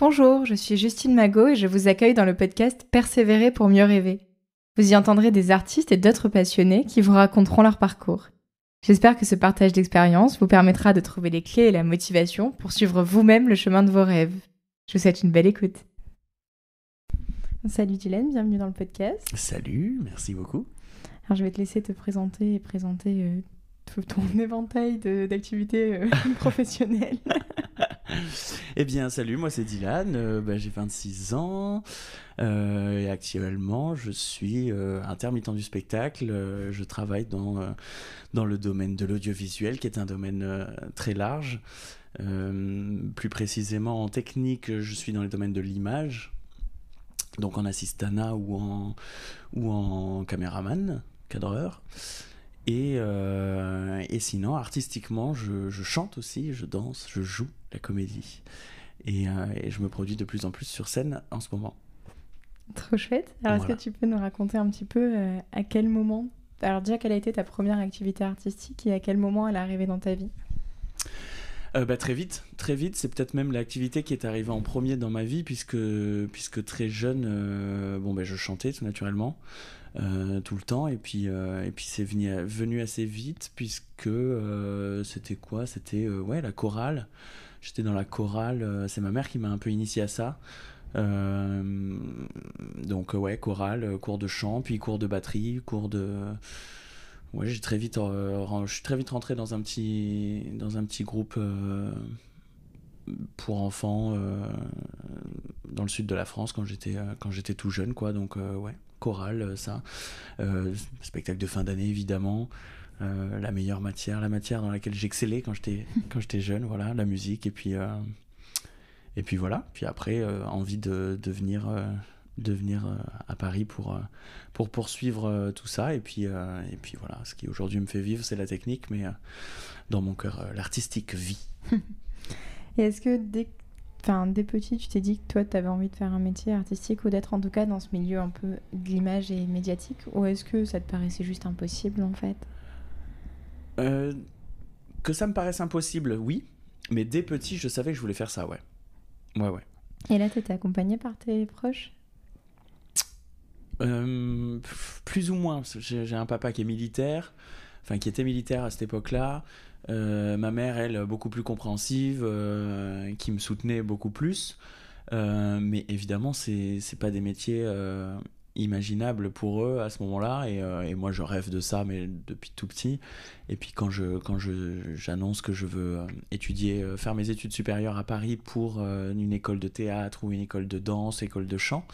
Bonjour, je suis Justine Magot et je vous accueille dans le podcast Persévérer pour mieux rêver. Vous y entendrez des artistes et d'autres passionnés qui vous raconteront leur parcours. J'espère que ce partage d'expérience vous permettra de trouver les clés et la motivation pour suivre vous-même le chemin de vos rêves. Je vous souhaite une belle écoute. Salut Dylan, bienvenue dans le podcast. Salut, merci beaucoup. Alors je vais te laisser te présenter tout ton éventail d'activités professionnelles. Eh bien, salut, moi c'est Dylan, j'ai 26 ans et actuellement je suis intermittent du spectacle. Je travaille dans le domaine de l'audiovisuel qui est un domaine très large. Plus précisément en technique, je suis dans le domaine de l'image, donc en assistanat ou en caméraman, cadreur. Et sinon, artistiquement, je chante aussi, je danse, je joue la comédie. Et je me produis de plus en plus sur scène en ce moment. Trop chouette. Alors, Voilà. Est-ce que tu peux nous raconter un petit peu à quel moment... Alors déjà, quelle a été ta première activité artistique et à quel moment elle est arrivée dans ta vie ? Très vite, c'est peut-être même l'activité qui est arrivée en premier dans ma vie, puisque très jeune, je chantais tout naturellement. Tout le temps, et puis c'est venu assez vite, puisque c'était quoi ? C'était la chorale. J'étais dans la chorale, c'est ma mère qui m'a un peu initié à ça. Chorale, cours de chant, puis cours de batterie, je suis très vite rentré dans un petit groupe pour enfants dans le sud de la France quand j'étais tout jeune, quoi. Donc chorale, ça. Spectacle de fin d'année, évidemment. La matière dans laquelle j'excellais quand j'étais jeune, voilà, la musique. Et puis voilà. Puis après, envie de venir à Paris pour poursuivre tout ça. Et puis voilà, ce qui aujourd'hui me fait vivre, c'est la technique, mais dans mon cœur, l'artistique vit. Et est-ce que dès petit, tu t'es dit que toi, tu avais envie de faire un métier artistique ou d'être en tout cas dans ce milieu un peu de l'image et médiatique, ou est-ce que ça te paraissait juste impossible en fait ? Que ça me paraisse impossible, oui, mais dès petit, je savais que je voulais faire ça, ouais. Ouais. Et là, tu étais accompagné par tes proches ? Plus ou moins. J'ai un papa qui est militaire, qui était militaire à cette époque-là. Ma mère, elle, beaucoup plus compréhensive, qui me soutenait beaucoup plus. Mais évidemment, c'est pas des métiers imaginables pour eux à ce moment-là. Et moi, je rêve de ça, mais depuis tout petit. Et puis quand j'annonce que je veux faire mes études supérieures à Paris pour une école de théâtre ou une école de danse, école de chant,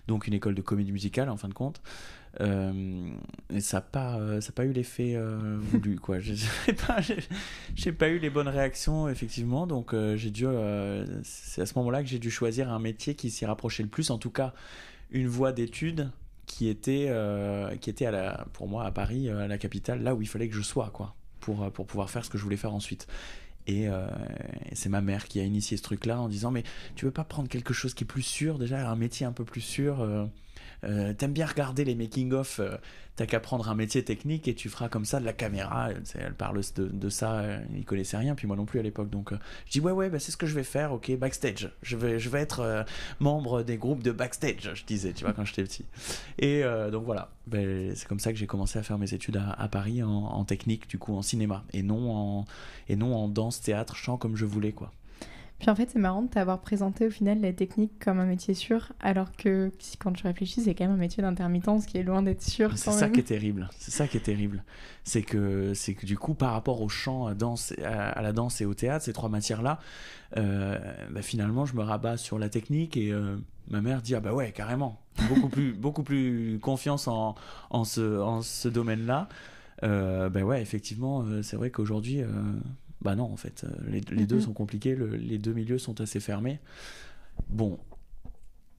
donc une école de comédie musicale en fin de compte, et ça n'a pas eu l'effet voulu, quoi. J'ai pas eu les bonnes réactions, effectivement, donc c'est à ce moment-là que j'ai dû choisir un métier qui s'y rapprochait le plus, en tout cas une voie d'études qui était pour moi à Paris, à la capitale, là où il fallait que je sois, quoi, pour pouvoir faire ce que je voulais faire ensuite. Et c'est ma mère qui a initié ce truc-là en disant « Mais tu veux pas prendre quelque chose qui est plus sûr, déjà un métier un peu plus sûr t'aimes bien regarder les making-of, t'as qu'à prendre un métier technique et tu feras comme ça de la caméra. » Elle parle de ça, il connaissait rien, puis moi non plus à l'époque. Donc je dis ouais, c'est ce que je vais faire, ok, backstage. Je vais être membre des groupes de backstage, je disais, tu vois, quand j'étais petit. Et donc voilà, c'est comme ça que j'ai commencé à faire mes études à Paris en technique, du coup en cinéma, et non en danse, théâtre, chant comme je voulais, quoi. Puis en fait, c'est marrant de t'avoir présenté au final la technique comme un métier sûr, alors que quand tu réfléchis, c'est quand même un métier d'intermittence qui est loin d'être sûr. C'est ça qui est terrible. C'est que du coup, par rapport au chant, à la danse et au théâtre, ces trois matières-là, finalement, je me rabats sur la technique et ma mère dit « Ah bah ouais, carrément, beaucoup plus confiance en ce domaine-là. » Effectivement, c'est vrai qu'aujourd'hui... non, en fait, les deux sont compliqués, les deux milieux sont assez fermés. Bon,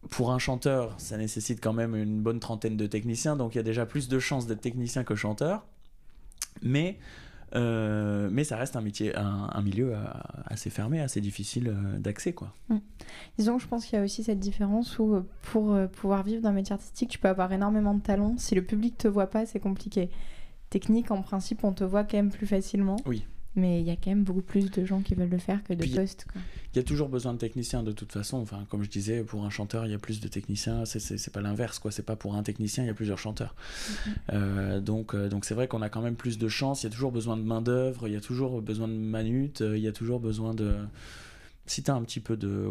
pour un chanteur, ça nécessite quand même une bonne trentaine de techniciens, donc il y a déjà plus de chances d'être technicien que chanteur. Mais ça reste un milieu assez fermé, assez difficile d'accès, quoi. Disons que je pense qu'il y a aussi cette différence où pour pouvoir vivre d'un métier artistique, tu peux avoir énormément de talent. Si le public te voit pas, c'est compliqué. Technique, en principe, on te voit quand même plus facilement. Oui. mais il y a quand même beaucoup plus de gens qui veulent le faire que de Puis, postes, quoi. Il y a toujours besoin de techniciens de toute façon. Enfin, comme je disais, pour un chanteur, il y a plus de techniciens. C'est pas l'inverse, quoi. C'est pas pour un technicien, il y a plusieurs chanteurs. Donc c'est vrai qu'on a quand même plus de chance. Il y a toujours besoin de main d'œuvre. Il y a toujours besoin de manute. Il y a toujours besoin de. Si t'as un petit peu de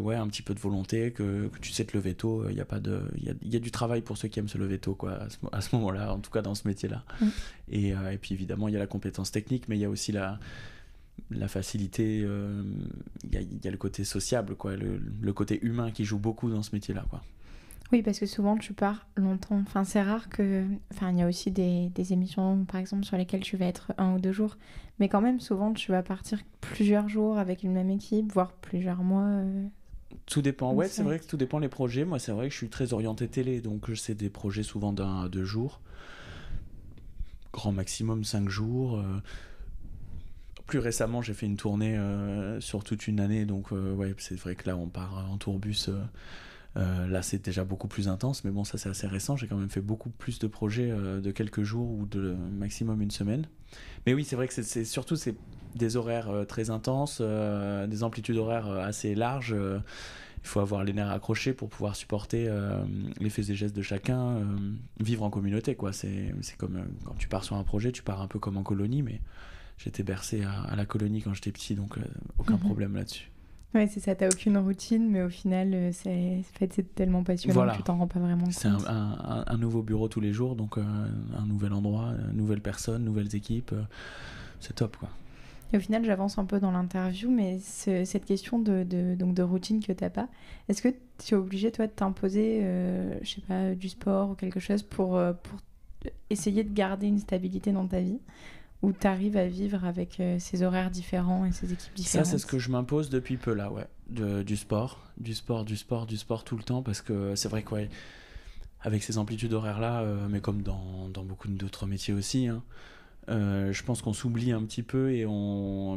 volonté, que tu sais te lever tôt, il y a du travail pour ceux qui aiment se lever tôt, quoi. À ce moment-là, en tout cas dans ce métier-là. Et puis évidemment, il y a la compétence technique, mais il y a aussi la facilité, il y a le côté sociable, quoi, le côté humain qui joue beaucoup dans ce métier-là, quoi. Oui, parce que souvent tu pars longtemps. Enfin, c'est rare que. Enfin, il y a aussi des émissions, par exemple, sur lesquelles tu vas être 1 ou 2 jours. Mais quand même, souvent, tu vas partir plusieurs jours avec une même équipe, voire plusieurs mois. Tout dépend. Ouais, c'est Ouais. vrai que tout dépend les projets. Moi, c'est vrai que je suis très orienté télé, donc c'est des projets souvent d'1 à 2 jours. Grand maximum 5 jours. Plus récemment, j'ai fait une tournée sur toute une année, donc ouais, c'est vrai que là, on part en tourbus. Là, c'est déjà beaucoup plus intense, mais bon, ça, c'est assez récent. J'ai quand même fait beaucoup plus de projets de quelques jours ou de maximum une semaine. Mais oui, c'est vrai que c'est surtout des horaires très intenses, des amplitudes horaires assez larges. Il faut avoir les nerfs accrochés pour pouvoir supporter les faits et gestes de chacun, vivre en communauté, quoi. C'est comme quand tu pars sur un projet, tu pars un peu comme en colonie, mais j'étais bercé à la colonie quand j'étais petit, donc aucun problème là-dessus. Ouais, c'est ça, t'as aucune routine, mais au final, c'est tellement passionnant Voilà. que tu t'en rends pas vraiment compte. C'est un nouveau bureau tous les jours, donc un nouvel endroit, nouvelles personnes, nouvelles équipes. C'est top, quoi. Et au final, j'avance un peu dans l'interview, mais cette question donc de routine que t'as pas, est-ce que tu es obligé, toi, de t'imposer, je sais pas, du sport ou quelque chose pour essayer de garder une stabilité dans ta vie, ou t'arrives à vivre avec ces horaires différents et ces équipes différentes? Ça, c'est ce que je m'impose depuis peu, là, ouais. Du sport tout le temps, parce que c'est vrai que, ouais, avec ces amplitudes horaires-là, mais comme dans beaucoup d'autres métiers aussi, hein, je pense qu'on s'oublie un petit peu et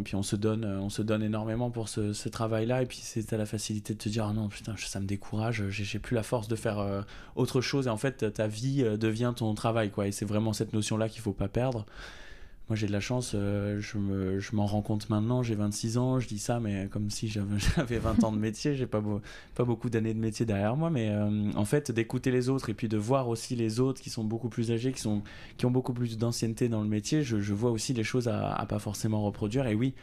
puis on se donne énormément pour ce travail-là, et puis t'as la facilité de te dire ah non putain ça me décourage, j'ai plus la force de faire autre chose, et en fait ta vie devient ton travail, quoi, et c'est vraiment cette notion-là qu'il faut pas perdre. Moi j'ai de la chance, je m'en rends compte maintenant, j'ai 26 ans, je dis ça mais comme si j'avais 20 ans de métier, j'ai pas beaucoup d'années de métier derrière moi, mais en fait d'écouter les autres et puis de voir aussi les autres qui sont beaucoup plus âgés, qui ont beaucoup plus d'ancienneté dans le métier, je vois aussi les choses à pas forcément reproduire. Et oui,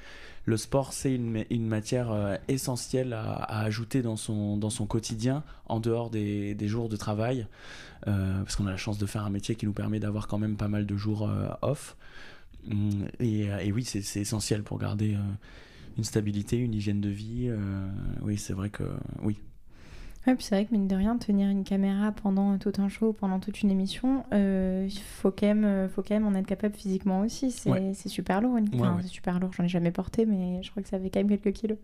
le sport c'est une matière essentielle à ajouter dans son quotidien en dehors des jours de travail, parce qu'on a la chance de faire un métier qui nous permet d'avoir quand même pas mal de jours off. Et oui, c'est essentiel pour garder une stabilité, une hygiène de vie. Oui, c'est vrai que oui. Ouais, puis c'est vrai que mine de rien, tenir une caméra pendant tout un show, pendant toute une émission, il faut quand même en être capable physiquement aussi. C'est super lourd. Enfin, ouais. c'est super lourd, j'en ai jamais porté, mais je crois que ça fait quand même quelques kilos.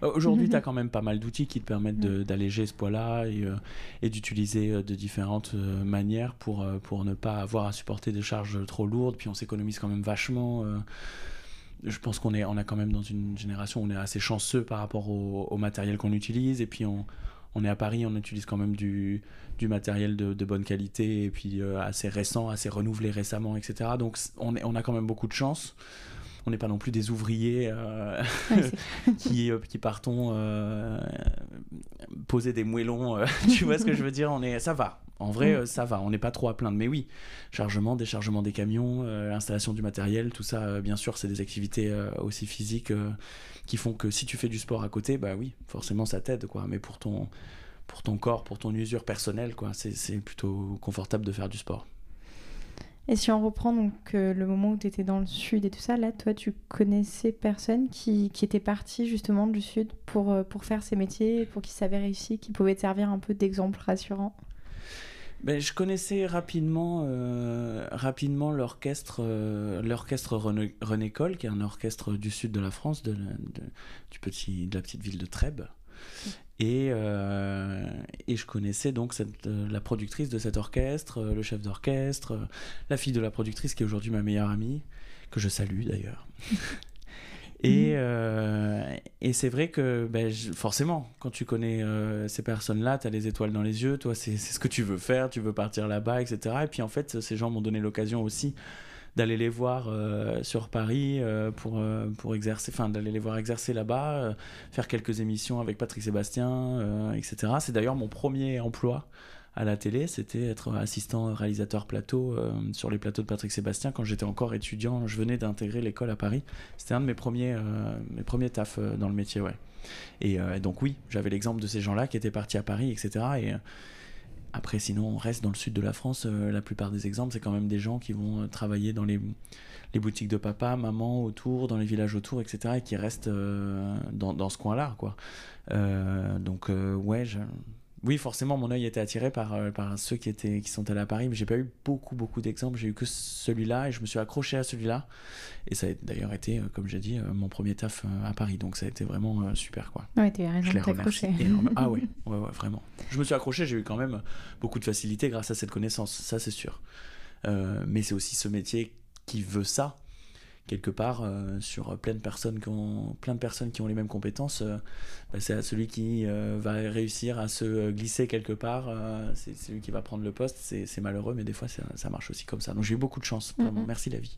Aujourd'hui, tu as quand même pas mal d'outils qui te permettent d'alléger ce poids-là et d'utiliser de différentes manières pour ne pas avoir à supporter des charges trop lourdes. Puis on s'économise quand même vachement. Je pense qu'on a quand même dans une génération où on est assez chanceux par rapport au matériel qu'on utilise. Et puis on est à Paris, on utilise quand même du matériel de bonne qualité et puis assez récent, assez renouvelé récemment, etc. Donc on a quand même beaucoup de chance. On n'est pas non plus des ouvriers qui partons poser des moellons. Tu vois ce que je veux dire? Ça va. En vrai, ça va. On n'est pas trop à plaindre. Mais oui, chargement, déchargement des camions, installation du matériel, tout ça, bien sûr, c'est des activités aussi physiques qui font que si tu fais du sport à côté, bah oui, forcément, ça t'aide, quoi. Mais pour ton corps, pour ton usure personnelle, quoi, c'est plutôt confortable de faire du sport. Et si on reprend donc le moment où tu étais dans le sud et tout ça, là, toi, tu connaissais personne qui était parti justement du sud pour faire ces métiers, pour qui s'avait réussi, qui pouvait te servir un peu d'exemple rassurant? Ben, je connaissais rapidement l'orchestre René Coll, qui est un orchestre du sud de la France, de la petite ville de Trèbes. Et je connaissais donc la productrice de cet orchestre, le chef d'orchestre, la fille de la productrice qui est aujourd'hui ma meilleure amie, que je salue d'ailleurs. Et c'est vrai que forcément, quand tu connais ces personnes-là, tu as les étoiles dans les yeux, toi c'est ce que tu veux faire, tu veux partir là-bas, etc. Et puis en fait, ces gens m'ont donné l'occasion aussi d'aller les voir sur Paris pour exercer, enfin d'aller les voir exercer là-bas, faire quelques émissions avec Patrick Sébastien, etc. C'est d'ailleurs mon premier emploi à la télé, c'était être assistant réalisateur plateau sur les plateaux de Patrick Sébastien quand j'étais encore étudiant. Je venais d'intégrer l'école à Paris. C'était un de mes premiers tafs dans le métier, ouais. Et donc oui, j'avais l'exemple de ces gens-là qui étaient partis à Paris, etc. Et après, sinon, on reste dans le sud de la France. La plupart des exemples, c'est quand même des gens qui vont travailler dans les boutiques de papa, maman, autour, dans les villages autour, etc. Et qui restent dans ce coin-là, quoi. Donc, ouais, oui, forcément, mon œil était attiré par ceux qui sont allés à Paris, mais j'ai pas eu beaucoup d'exemples. J'ai eu que celui-là et je me suis accroché à celui-là. Et ça a d'ailleurs été, comme j'ai dit, mon premier taf à Paris. Donc ça a été vraiment super, quoi. Ouais, tu as raison de t'accrocher. Ah ouais, vraiment. Je me suis accroché, j'ai eu quand même beaucoup de facilité grâce à cette connaissance, ça c'est sûr. Mais c'est aussi ce métier qui veut ça. Quelque part, sur plein de personnes qui ont les mêmes compétences, c'est à celui qui va réussir à se glisser quelque part, c'est celui qui va prendre le poste. C'est malheureux, mais des fois ça marche aussi comme ça. Donc j'ai eu beaucoup de chance, vraiment. Merci la vie.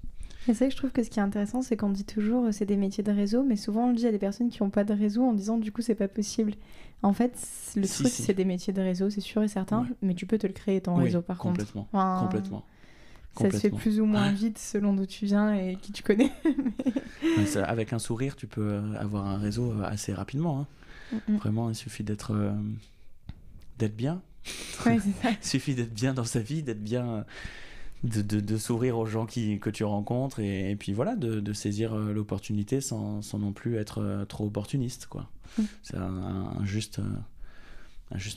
Et c'est vrai que je trouve que ce qui est intéressant, c'est qu'on dit toujours c'est des métiers de réseau, mais souvent on le dit à des personnes qui n'ont pas de réseau en disant du coup c'est pas possible. En fait, c'est des métiers de réseau, c'est sûr et certain, mais tu peux te le créer ton réseau par contre. Complètement. Ça se fait plus ou moins vite selon d'où tu viens et qui tu connais. Avec un sourire, tu peux avoir un réseau assez rapidement. Vraiment, il suffit d'être bien. Ouais, c'est ça. Il suffit d'être bien dans sa vie, d'être bien, de sourire aux gens que tu rencontres et puis voilà, de saisir l'opportunité sans non plus être trop opportuniste, quoi. C'est un juste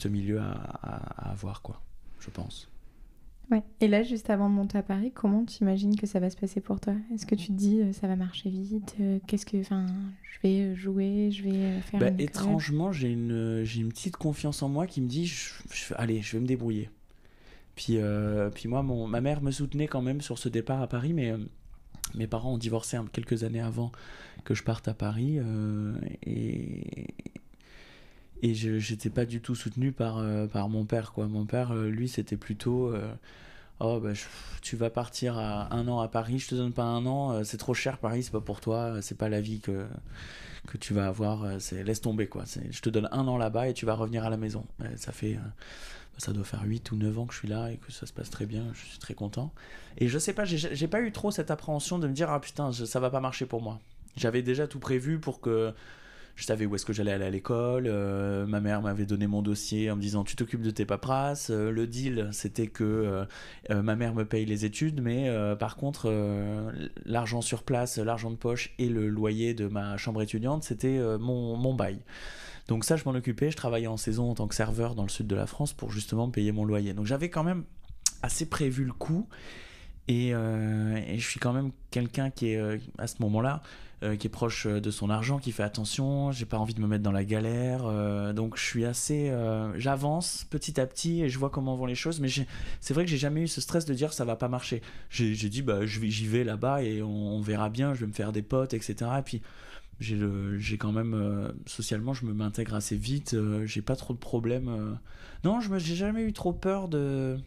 milieu à avoir, quoi, je pense. Ouais. Et là, juste avant de monter à Paris, comment tu imagines que ça va se passer pour toi ? Est-ce que tu te dis ça va marcher vite ? Je vais jouer, je vais faire une école ? Étrangement, j'ai une petite confiance en moi qui me dit allez, je vais me débrouiller. Puis moi, ma mère me soutenait quand même sur ce départ à Paris, mais mes parents ont divorcé quelques années avant que je parte à Paris et j'étais pas du tout soutenu par mon père, quoi. Mon père, lui, c'était plutôt tu vas partir à 1 an à Paris, je te donne pas 1 an, c'est trop cher Paris, c'est pas pour toi, c'est pas la vie que tu vas avoir, laisse tomber, quoi. Je te donne 1 an là-bas et tu vas revenir à la maison. Ça doit faire 8 ou 9 ans que je suis là et que ça se passe très bien, je suis très content. Et je sais pas, j'ai pas eu trop cette appréhension de me dire putain, ça va pas marcher pour moi. J'avais déjà tout prévu pour que je savais où est-ce que j'allais aller à l'école. Ma mère m'avait donné mon dossier en me disant tu t'occupes de tes paperasses. Le deal, c'était que ma mère me paye les études, mais par contre, l'argent sur place, l'argent de poche et le loyer de ma chambre étudiante, c'était mon bail. Donc ça, je m'en occupais. Je travaillais en saison en tant que serveur dans le sud de la France pour justement payer mon loyer. Donc j'avais quand même assez prévu le coup. Et je suis quand même quelqu'un qui est, à ce moment-là, qui est proche de son argent, qui fait attention. J'ai pas envie de me mettre dans la galère. Donc je suis assez... j'avance petit à petit et je vois comment vont les choses. Mais c'est vrai que j'ai jamais eu ce stress de dire ça va pas marcher. J'ai dit j'y vais là-bas et on verra bien. Je vais me faire des potes, etc. Et puis j'ai quand même... socialement, je m'intègre assez vite. J'ai pas trop de problèmes. Non, j'ai jamais eu trop peur de...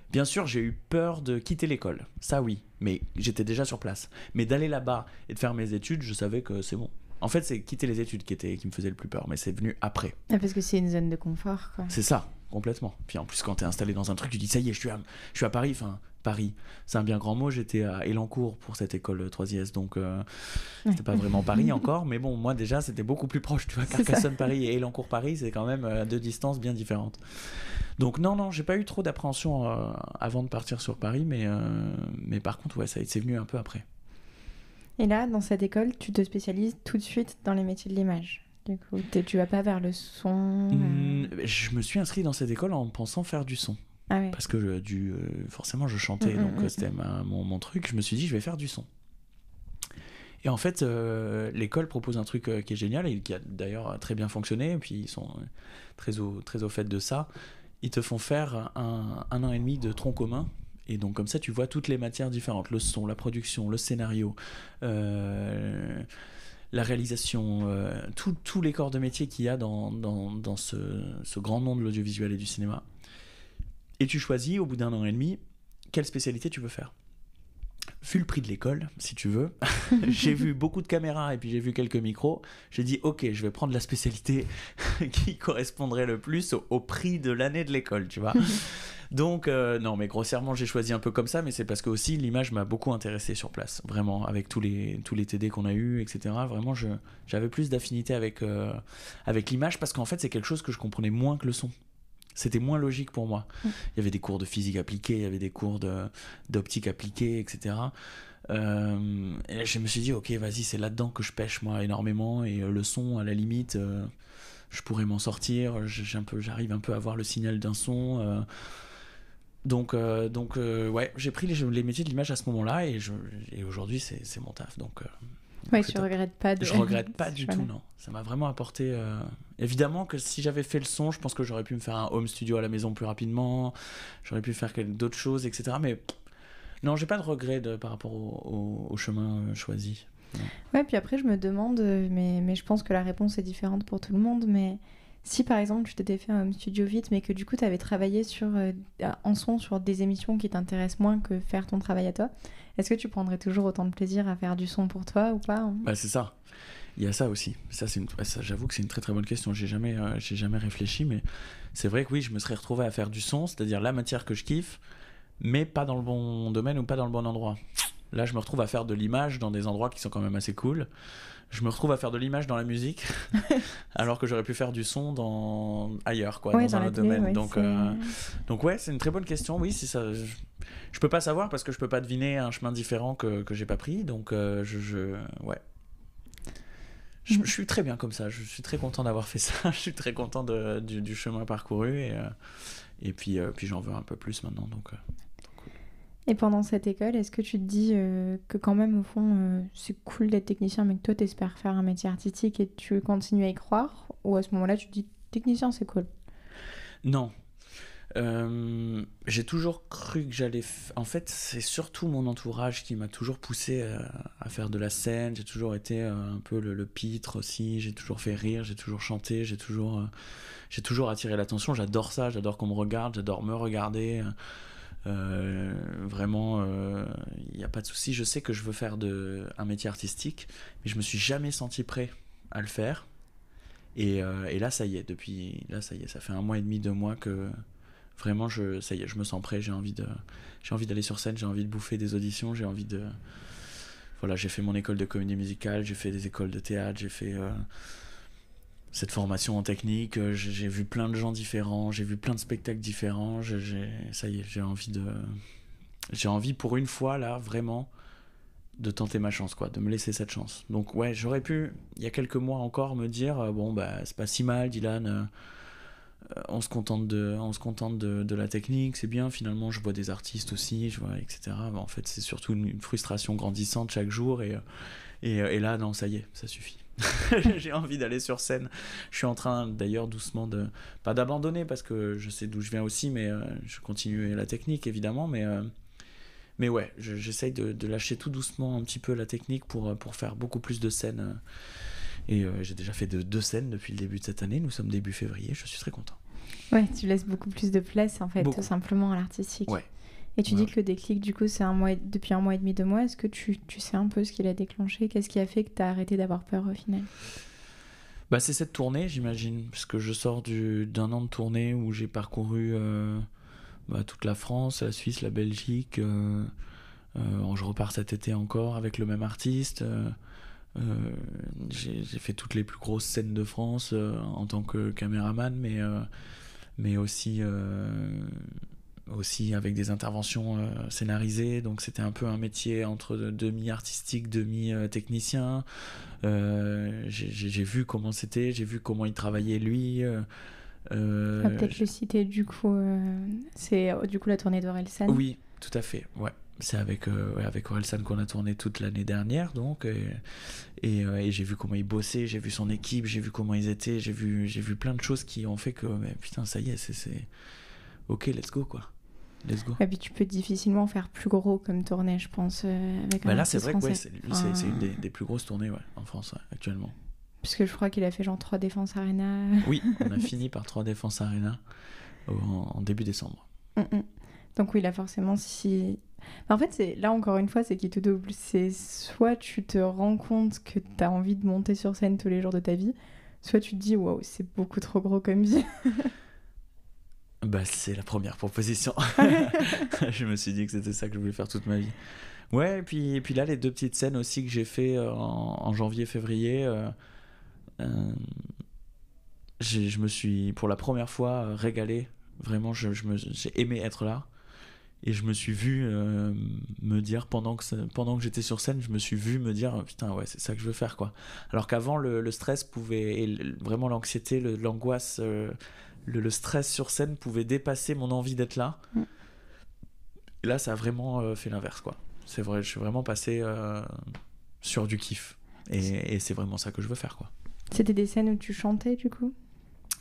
Bien sûr, j'ai eu peur de quitter l'école, ça oui, mais j'étais déjà sur place. Mais d'aller là-bas et de faire mes études, je savais que c'est bon. En fait, c'est quitter les études qui me faisait le plus peur, mais c'est venu après. Parce que c'est une zone de confort, quoi. C'est ça, complètement. Puis en plus, quand t'es installé dans un truc, tu dis ça y est, je suis à Paris. Enfin, Paris, c'est un bien grand mot. J'étais à Élancourt pour cette école 3IS, donc c'était pas vraiment Paris encore. Mais bon, moi déjà, c'était beaucoup plus proche. Tu vois, Carcassonne-Paris et Élancourt-Paris, c'est quand même deux distances bien différentes. Donc non, j'ai pas eu trop d'appréhension avant de partir sur Paris, mais par contre, ouais, c'est venu un peu après. Et là, dans cette école, tu te spécialises tout de suite dans les métiers de l'image. Du coup, tu vas pas vers le son Je me suis inscrit dans cette école en pensant faire du son. Ah ouais. Parce que forcément, je chantais, donc c'était mon truc. Je me suis dit, je vais faire du son. Et en fait, l'école propose un truc qui est génial et qui a d'ailleurs très bien fonctionné. Et puis, ils sont très au fait de ça. Ils te font faire un an et demi de tronc commun. Et donc, comme ça, tu vois toutes les matières différentes. Le son, la production, le scénario, la réalisation, tous les corps de métier qu'il y a dans ce grand monde de l'audiovisuel et du cinéma. Et tu choisis, au bout d'1 an et demi, quelle spécialité tu veux faire. Vu le prix de l'école, si tu veux, j'ai vu beaucoup de caméras et puis j'ai vu quelques micros. J'ai dit, ok, je vais prendre la spécialité qui correspondrait le plus au prix de l'année de l'école, tu vois. Donc, non, mais grossièrement, j'ai choisi un peu comme ça, mais c'est parce que aussi l'image m'a beaucoup intéressé sur place, vraiment, avec tous les TD qu'on a eus, etc. Vraiment, j'avais plus d'affinité avec l'image parce qu'en fait, c'est quelque chose que je comprenais moins que le son. C'était moins logique pour moi. Il y avait des cours de physique appliquée, il y avait des cours d'optique appliquée, etc. Et là, je me suis dit, ok, vas-y, c'est là-dedans que je pêche, moi, énormément. Et le son, à la limite, je pourrais m'en sortir. J'arrive un peu à voir le signal d'un son. Donc, ouais, j'ai pris les métiers de l'image à ce moment-là. Et aujourd'hui, c'est mon taf. Donc, ouais, tu regrettes pas Je regrette pas du tout, non. Ça m'a vraiment apporté... Évidemment que si j'avais fait le son, je pense que j'aurais pu me faire un home studio à la maison plus rapidement, j'aurais pu faire d'autres choses, etc. Mais non, j'ai pas de regrets par rapport au chemin choisi. Non. Ouais, puis après, je me demande, mais je pense que la réponse est différente pour tout le monde, mais si par exemple tu t'étais fait un home studio vite, mais que du coup tu avais travaillé en son sur des émissions qui t'intéressent moins que faire ton travail à toi, est-ce que tu prendrais toujours autant de plaisir à faire du son pour toi ou pas, hein? Bah, c'est ça. Il y a ça aussi. Ça, j'avoue que c'est une très très bonne question. J'ai jamais réfléchi, mais c'est vrai que oui, je me serais retrouvé à faire du son, c'est-à-dire la matière que je kiffe, mais pas dans le bon domaine ou pas dans le bon endroit. Là, je me retrouve à faire de l'image dans des endroits qui sont quand même assez cool. Je me retrouve à faire de l'image dans la musique, alors que j'aurais pu faire du son ailleurs, quoi, dans un autre domaine. Ouais, donc ouais, c'est une très bonne question. Oui, c'est ça. Je peux pas savoir parce que je peux pas deviner un chemin différent que j'ai pas pris. Donc ouais. Je suis très bien comme ça, je suis très content d'avoir fait ça, je suis très content du chemin parcouru et puis j'en veux un peu plus maintenant. Donc, cool. Et pendant cette école, est-ce que tu te dis que quand même au fond c'est cool d'être technicien mais que toi t'espères faire un métier artistique et tu continues à y croire, ou à ce moment-là tu te dis technicien c'est cool? Non. J'ai toujours cru que j'allais... En fait, c'est surtout mon entourage qui m'a toujours poussé à faire de la scène. J'ai toujours été un peu le pitre aussi. J'ai toujours fait rire, j'ai toujours chanté, j'ai toujours attiré l'attention. J'adore ça, j'adore qu'on me regarde, j'adore me regarder. Vraiment, il n'y a pas de souci. Je sais que je veux faire un métier artistique, mais je me suis jamais senti prêt à le faire. Et là, ça y est, ça fait 1 mois et demi, 2 mois que... Vraiment, ça y est, je me sens prêt, j'ai envie d'aller sur scène, j'ai envie de bouffer des auditions, voilà, j'ai fait mon école de comédie musicale, j'ai fait des écoles de théâtre, j'ai fait cette formation en technique, j'ai vu plein de gens différents, j'ai vu plein de spectacles différents, ça y est, j'ai envie pour une fois, là, vraiment, de tenter ma chance, quoi, de me laisser cette chance. Donc ouais, j'aurais pu, il y a quelques mois encore, me dire, bon, bah, c'est pas si mal, Dylan... on se contente de la technique, c'est bien, finalement je vois des artistes aussi, je vois, etc. En fait c'est surtout une frustration grandissante chaque jour et là non, ça y est, ça suffit. J'ai envie d'aller sur scène. Je suis en train d'ailleurs doucement pas d'abandonner parce que je sais d'où je viens aussi, mais je continue la technique évidemment, mais ouais, j'essaye de lâcher tout doucement un petit peu la technique pour faire beaucoup plus de scènes. Et j'ai déjà fait 2 scènes depuis le début de cette année. Nous sommes début février, je suis très content. Ouais, tu laisses beaucoup plus de place en fait, tout simplement à l'artistique. Ouais. Et tu dis que le déclic du coup c'est depuis 1 mois et demi, 2 mois. Est-ce que tu sais un peu ce qui l'a déclenché? Qu'est-ce qui a fait que tu as arrêté d'avoir peur au final? Bah, c'est cette tournée, j'imagine, parce que je sors d'un an de tournée où j'ai parcouru toute la France, la Suisse, la Belgique. Je repars cet été encore avec le même artiste. J'ai fait toutes les plus grosses scènes de France en tant que caméraman, mais aussi avec des interventions scénarisées, donc c'était un peu un métier entre demi-artistique, demi-technicien. J'ai vu comment c'était, j'ai vu comment il travaillait lui. On va peut-être le citer du coup, c'est du coup la tournée d'Orelsan. Oui, tout à fait, ouais. C'est avec Orelsan qu'on a tourné toute l'année dernière, donc, et j'ai vu comment il bossait, j'ai vu son équipe, j'ai vu comment ils étaient, j'ai vu plein de choses qui ont fait que, mais putain, ça y est, c'est... Ok, let's go, quoi. Let's go. Et puis tu peux difficilement faire plus gros comme tournée, je pense, avec un là, artiste c'est vrai français. que c'est une des plus grosses tournées en France, actuellement. Puisque je crois qu'il a fait genre 3 Défense Arena. Oui, on a fini par 3 Défense Arena en début décembre. Donc oui, là forcément, si... En fait, là encore une fois, c'est qui te double. C'est soit tu te rends compte que tu as envie de monter sur scène tous les jours de ta vie, soit tu te dis, waouh, c'est beaucoup trop gros comme vie. Bah, c'est la première proposition. Je me suis dit que c'était ça que je voulais faire toute ma vie. Ouais, et puis là, les 2 petites scènes aussi que j'ai fait en janvier-février, je me suis pour la première fois régalé. Vraiment, j'ai aimé être là. Et je me suis vu me dire, pendant que j'étais sur scène, je me suis vu me dire, putain, ouais, c'est ça que je veux faire, quoi. Alors qu'avant, le stress pouvait, et vraiment l'anxiété, l'angoisse, le stress sur scène pouvait dépasser mon envie d'être là. Et là, ça a vraiment fait l'inverse, quoi. C'est vrai, je suis vraiment passé sur du kiff. Et c'est vraiment ça que je veux faire, quoi. C'était des scènes où tu chantais, du coup?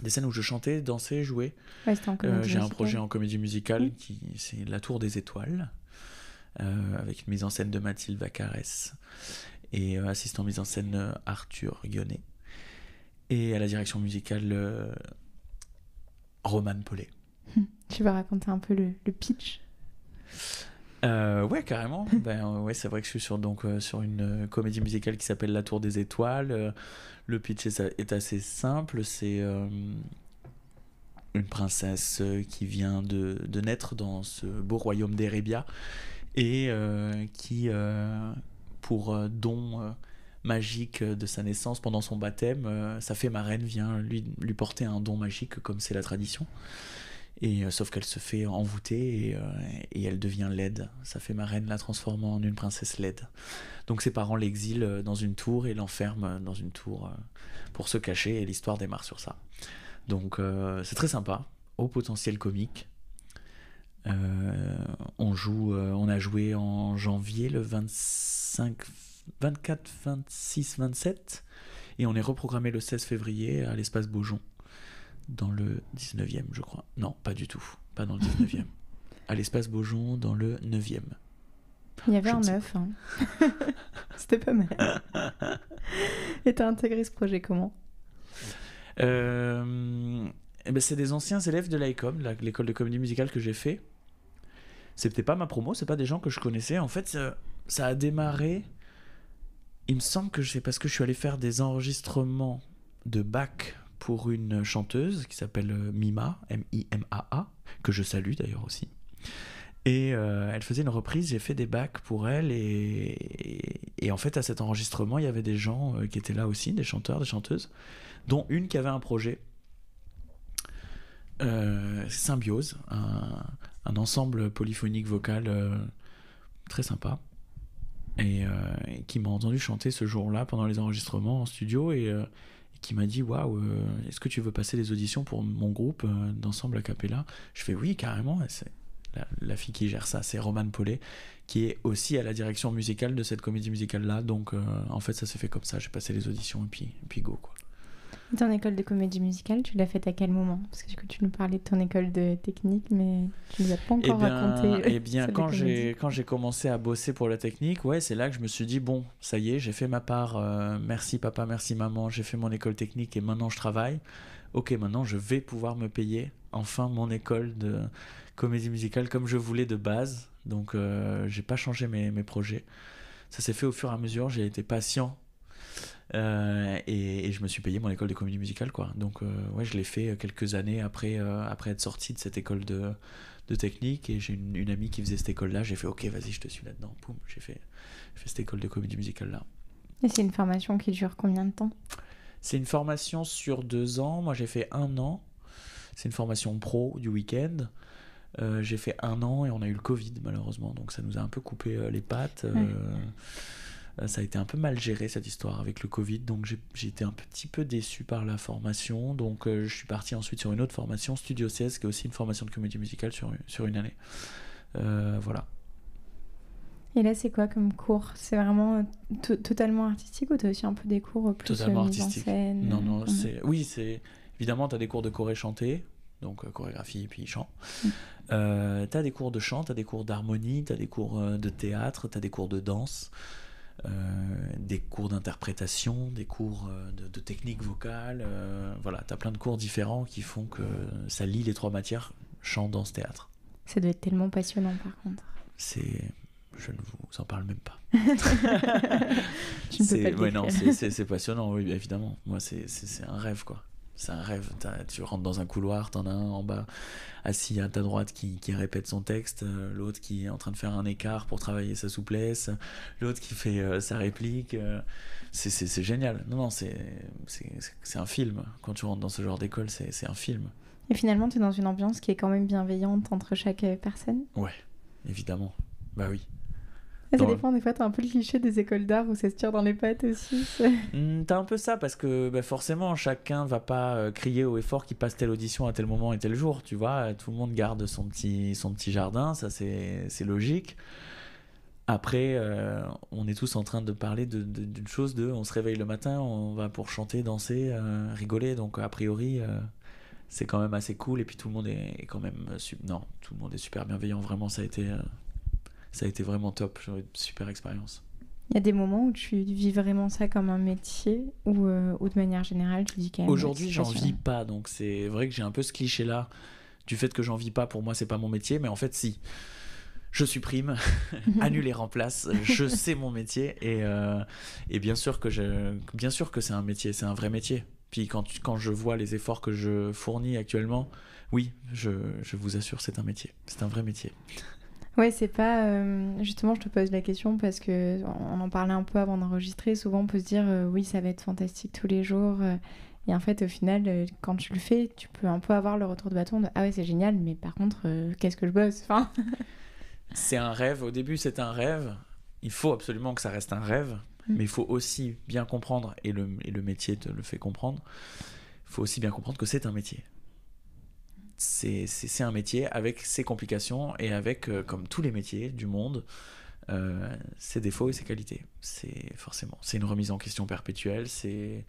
Des scènes où je chantais, dansais, jouais. Ouais, c'était en comédie j'ai musicale. un projet en comédie musicale, c'est La Tour des Étoiles, avec une mise en scène de Mathilde Vaccarès et assistant mise en scène Arthur Guionnet. Et à la direction musicale, Romane Paulet. Tu vas raconter un peu le pitch? Ouais, carrément. Ouais, c'est vrai que je suis sur une comédie musicale qui s'appelle La Tour des Étoiles. Le pitch est assez simple. C'est une princesse qui vient de naître dans ce beau royaume d'Erebia et qui, pour don magique de sa naissance pendant son baptême, sa fée marraine vient lui porter un don magique comme c'est la tradition. Et sauf qu'elle se fait envoûter et elle devient laide. Sa fée marraine la transforme en une princesse laide. Donc ses parents l'exilent dans une tour et l'enferment dans une tour pour se cacher, et l'histoire démarre sur ça. Donc c'est très sympa, haut potentiel comique. On a joué en janvier, le 25, 24, 26, 27, et on est reprogrammé le 16 février à l'espace Beaujon. Dans le 19e, je crois. Non, pas du tout. Pas dans le 19e. À l'espace Beaujon, dans le 9e. Il y avait un 9. Hein. C'était pas mal. Et t'as intégré ce projet comment? C'est des anciens élèves de l'AECOM, l'école de comédie musicale que j'ai fait. C'était pas ma promo, c'est pas des gens que je connaissais. En fait, ça a démarré... Il me semble que c'est parce que je suis allé faire des enregistrements de Bach pour une chanteuse qui s'appelle Mima, M-I-M-A-A, que je salue d'ailleurs aussi. Et elle faisait une reprise, j'ai fait des bacs pour elle, et en fait à cet enregistrement il y avait des gens qui étaient là aussi, des chanteurs, des chanteuses, dont une qui avait un projet, Symbiose, un ensemble polyphonique vocal très sympa, et qui m'a entendu chanter ce jour-là pendant les enregistrements en studio, et qui m'a dit waouh, est-ce que tu veux passer les auditions pour mon groupe d'ensemble a cappella? Je fais oui, carrément. Et c'est la fille qui gère ça, c'est Romane Paulet, qui est aussi à la direction musicale de cette comédie musicale là. Donc en fait ça s'est fait comme ça, j'ai passé les auditions et puis go, quoi. Ton école de comédie musicale, tu l'as faite à quel moment? Parce que du coup, tu nous parlais de ton école de technique, mais tu ne nous as pas encore raconté. Eh bien, quand j'ai commencé à bosser pour la technique, ouais, c'est là que je me suis dit, bon, ça y est, j'ai fait ma part, merci papa, merci maman, j'ai fait mon école technique et maintenant je travaille. Ok, maintenant je vais pouvoir me payer enfin mon école de comédie musicale comme je voulais de base. Donc, j'ai pas changé mes projets. Ça s'est fait au fur et à mesure, j'ai été patient. Et je me suis payé mon école de comédie musicale, quoi. Donc ouais, je l'ai fait quelques années après être sorti de cette école de technique, et j'ai une amie qui faisait cette école là, j'ai fait ok, vas-y, je te suis là-dedans. Poum, j'ai fait cette école de comédie musicale là. Et c'est une formation qui dure combien de temps? C'est une formation sur 2 ans. Moi j'ai fait 1 an. C'est une formation pro du week-end. J'ai fait 1 an et on a eu le Covid malheureusement, donc ça nous a un peu coupé les pattes. Ça a été un peu mal géré cette histoire avec le Covid, donc j'ai été un petit peu déçu par la formation, donc je suis parti ensuite sur une autre formation, Studio 16, qui est aussi une formation de comédie musicale sur une année. Voilà. Et là c'est quoi comme cours? C'est vraiment totalement artistique, ou t'as aussi un peu des cours plus totalement mise en scène? Non, c'est évidemment t'as des cours de choré chanté, donc chorégraphie puis chant. T'as des cours de chant, t'as des cours d'harmonie, t'as des cours de théâtre, t'as des cours de danse. Des cours d'interprétation, des cours de technique vocale, voilà, t'as plein de cours différents qui font que ça lie les 3 matières, chant, danse, théâtre. Ça doit être tellement passionnant par contre. Je ne vous en parle même pas. Tu ne peux pas le ouais, non, décrire. c'est passionnant, oui, évidemment. Moi, c'est un rêve, quoi. C'est un rêve. Tu rentres dans un couloir, t'en as un en bas, assis à ta droite qui répète son texte, l'autre qui est en train de faire un écart pour travailler sa souplesse, l'autre qui fait sa réplique. C'est génial. Non, c'est un film. Quand tu rentres dans ce genre d'école, c'est un film. Et finalement, tu es dans une ambiance qui est quand même bienveillante entre chaque personne. Ouais, évidemment. Bah oui. Ça dépend, des fois, t'as un peu le cliché des écoles d'art où ça se tire dans les pattes aussi. T'as un peu ça, parce que forcément, chacun va pas crier haut et fort qu'il passe telle audition à tel moment et tel jour, tu vois. Tout le monde garde son petit jardin, ça c'est logique. Après, on est tous en train de parler d'une chose on se réveille le matin, on va pour chanter, danser, rigoler, donc a priori... c'est quand même assez cool, et puis tout le monde est quand même... Non, tout le monde est super bienveillant, vraiment, ça a été vraiment top, j'ai eu une super expérience. Il y a des moments où tu vis vraiment ça comme un métier ou de manière générale, tu dis quand même... Aujourd'hui, j'en vis pas, donc c'est vrai que j'ai un peu ce cliché-là du fait que j'en vis pas, pour moi, c'est pas mon métier, mais en fait, si. Je supprime, annule et remplace, je sais mon métier, et bien sûr que c'est un métier, c'est un vrai métier. Puis quand je vois les efforts que je fournis actuellement, oui, je vous assure, c'est un métier, c'est un vrai métier. Ouais, c'est pas... Justement, je te pose la question parce que on en parlait un peu avant d'enregistrer. Souvent, on peut se dire, oui, ça va être fantastique tous les jours. Et en fait, au final, quand tu le fais, tu peux un peu avoir le retour de bâton de « Ah ouais, c'est génial, mais par contre, qu'est-ce que je bosse ?» Enfin... C'est un rêve. Au début, c'est un rêve. Il faut absolument que ça reste un rêve. Mais il faut aussi bien comprendre, et le métier te le fait comprendre, il faut aussi bien comprendre que c'est un métier. C'est un métier avec ses complications et avec, comme tous les métiers du monde, ses défauts et ses qualités. C'est une remise en question perpétuelle, c'est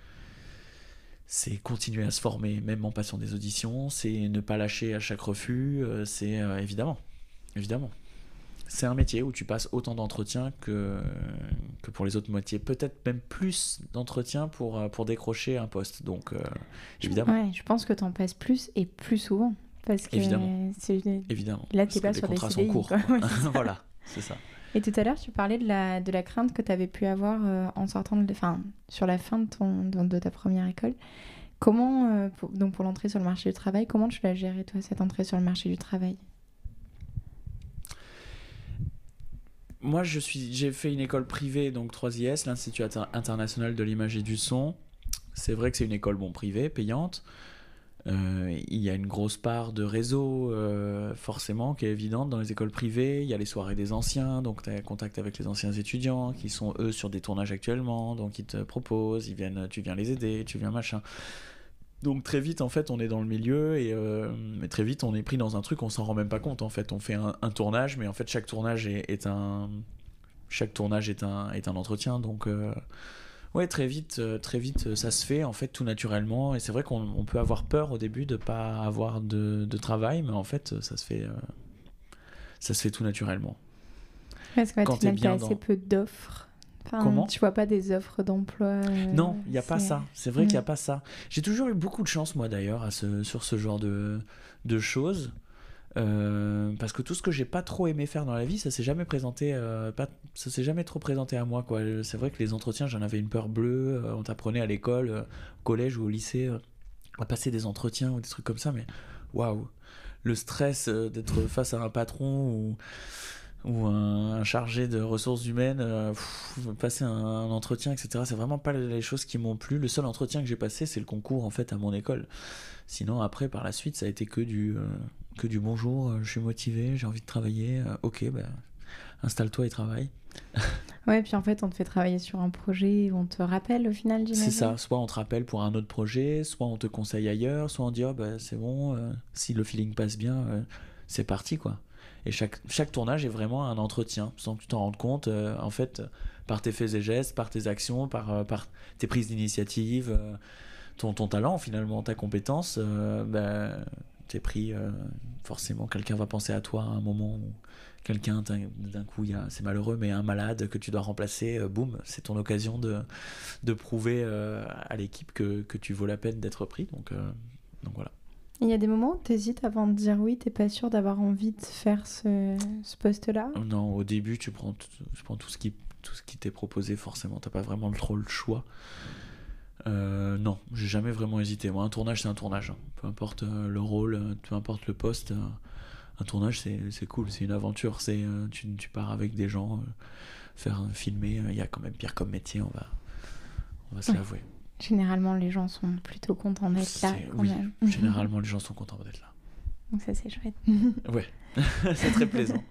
continuer à se former même en passant des auditions, c'est ne pas lâcher à chaque refus, c'est évidemment. C'est un métier où tu passes autant d'entretiens que pour les autres métiers. Peut-être même plus d'entretiens pour décrocher un poste. Donc, évidemment. Ouais, je pense que tu en passes plus et plus souvent. Parce que évidemment. Là, tu es pas sur des CDI. Sont courts. Ouais, voilà, c'est ça. Et tout à l'heure, tu parlais de la crainte que tu avais pu avoir en sortant sur la fin de ta première école. Comment, pour l'entrée sur le marché du travail, comment tu l'as géré, toi, cette entrée sur le marché du travail ? Moi, j'ai fait une école privée, donc 3IS, l'Institut international de l'image et du son. C'est vrai que c'est une école privée, payante. Il y a une grosse part de réseau, forcément, qui est évidente dans les écoles privées. Il y a les soirées des anciens, donc tu as contact avec les anciens étudiants qui sont, eux, sur des tournages actuellement. Donc ils te proposent, tu viens les aider, tu viens machin. Donc très vite, en fait, on est dans le milieu, mais très vite, on est pris dans un truc, on s'en rend même pas compte, en fait. On fait un tournage, mais en fait, chaque tournage est un entretien. Donc, ouais, très vite, ça se fait, en fait, tout naturellement. Et c'est vrai qu'on peut avoir peur au début de pas avoir de travail, mais en fait, ça se fait tout naturellement. Parce qu'au final, tu as assez peu d'offres. Comment ? Tu vois pas des offres d'emploi Non, il n'y a pas ça. C'est vrai qu'il n'y a pas ça. J'ai toujours eu beaucoup de chance, moi, d'ailleurs, sur ce genre de choses. Parce que tout ce que j'ai pas trop aimé faire dans la vie, ça s'est jamais présenté, ça s'est jamais trop présenté à moi, quoi. C'est vrai que les entretiens, j'en avais une peur bleue. On t'apprenait à l'école, au collège ou au lycée, à passer des entretiens ou des trucs comme ça, mais waouh, le stress d'être face à un patron ou un chargé de ressources humaines, passer un entretien, etc. C'est vraiment pas les choses qui m'ont plu. Le seul entretien que j'ai passé, c'est le concours, en fait, à mon école. Sinon, après, par la suite, ça a été que du bonjour, je suis motivé, j'ai envie de travailler, ok, installe-toi et travaille. Ouais, puis en fait, on te fait travailler sur un projet, on te rappelle au final, j'imagine. C'est ça, soit on te rappelle pour un autre projet, soit on te conseille ailleurs, soit on dit, c'est bon, si le feeling passe bien, c'est parti, quoi. Et chaque tournage est vraiment un entretien, sans que tu t'en rendes compte, en fait, par tes faits et gestes, par tes actions, par tes prises d'initiative, ton talent, finalement, ta compétence, t'es pris, forcément, quelqu'un va penser à toi à un moment où quelqu'un, d'un coup, c'est malheureux, mais un malade que tu dois remplacer, boum, c'est ton occasion de prouver à l'équipe que tu vaux la peine d'être pris, donc voilà. Il y a des moments où tu hésites avant de dire oui, t'es pas sûr d'avoir envie de faire ce poste-là? Non, au début, tu prends tout ce qui t'est proposé, forcément. T'as pas vraiment trop le choix. Non, j'ai jamais vraiment hésité. Moi, un tournage, c'est un tournage, hein. Peu importe le rôle, peu importe le poste. Un tournage, c'est cool, c'est une aventure. Tu pars avec des gens, filmer. Il y a quand même pire comme métier, on va se l'avouer. Généralement, les gens sont plutôt contents d'être là. Oui, généralement, les gens sont contents d'être là. Donc ça, c'est chouette. Ouais, c'est très plaisant.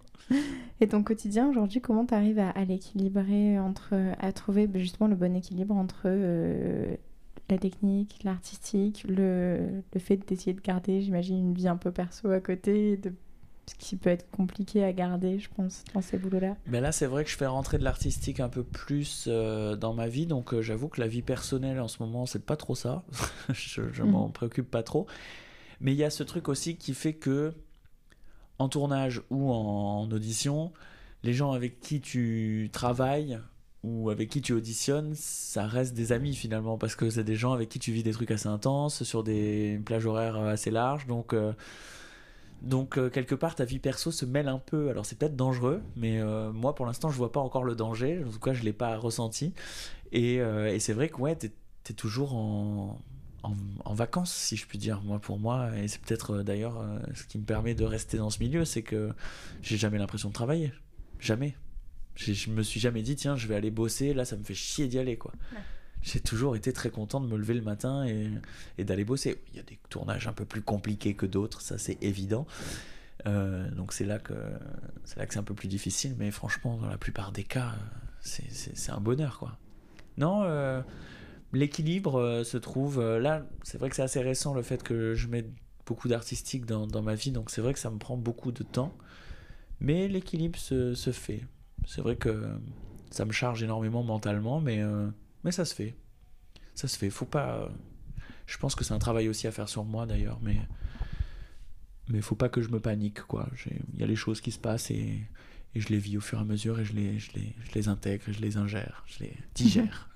Et ton quotidien aujourd'hui, comment tu arrives à l'équilibrer à trouver justement le bon équilibre entre la technique, l'artistique, le fait d'essayer de garder, j'imagine, une vie un peu perso à côté, ce qui peut être compliqué à garder, je pense, dans ces boulots-là. Mais là, c'est vrai que je fais rentrer de l'artistique un peu plus dans ma vie, donc j'avoue que la vie personnelle en ce moment, c'est pas trop ça. je m'en préoccupe pas trop. Mais il y a ce truc aussi qui fait que en tournage ou en audition, les gens avec qui tu travailles ou avec qui tu auditionnes, ça reste des amis finalement, parce que c'est des gens avec qui tu vis des trucs assez intenses, sur des plages horaires assez larges, donc quelque part ta vie perso se mêle un peu. Alors c'est peut-être dangereux, mais moi pour l'instant je vois pas encore le danger, en tout cas je l'ai pas ressenti, et c'est vrai que ouais, t'es toujours en vacances, si je puis dire, pour moi, et c'est peut-être d'ailleurs ce qui me permet de rester dans ce milieu, c'est que j'ai jamais l'impression de travailler, jamais. Je me suis jamais dit tiens je vais aller bosser, là ça me fait chier d'y aller, quoi. Ouais. J'ai toujours été très content de me lever le matin et d'aller bosser. Il y a des tournages un peu plus compliqués que d'autres, ça c'est évident, donc c'est là que c'est un peu plus difficile, mais franchement dans la plupart des cas c'est un bonheur, quoi. Non, l'équilibre se trouve là. C'est vrai que c'est assez récent le fait que je mette beaucoup d'artistique dans ma vie, donc c'est vrai que ça me prend beaucoup de temps, mais l'équilibre se fait. C'est vrai que ça me charge énormément mentalement, mais ça se fait. Ça se fait. Faut pas. Je pense que c'est un travail aussi à faire sur moi d'ailleurs, mais faut pas que je me panique, quoi. Il y a les choses qui se passent et je les vis au fur et à mesure et je les intègre, je les ingère, je les digère.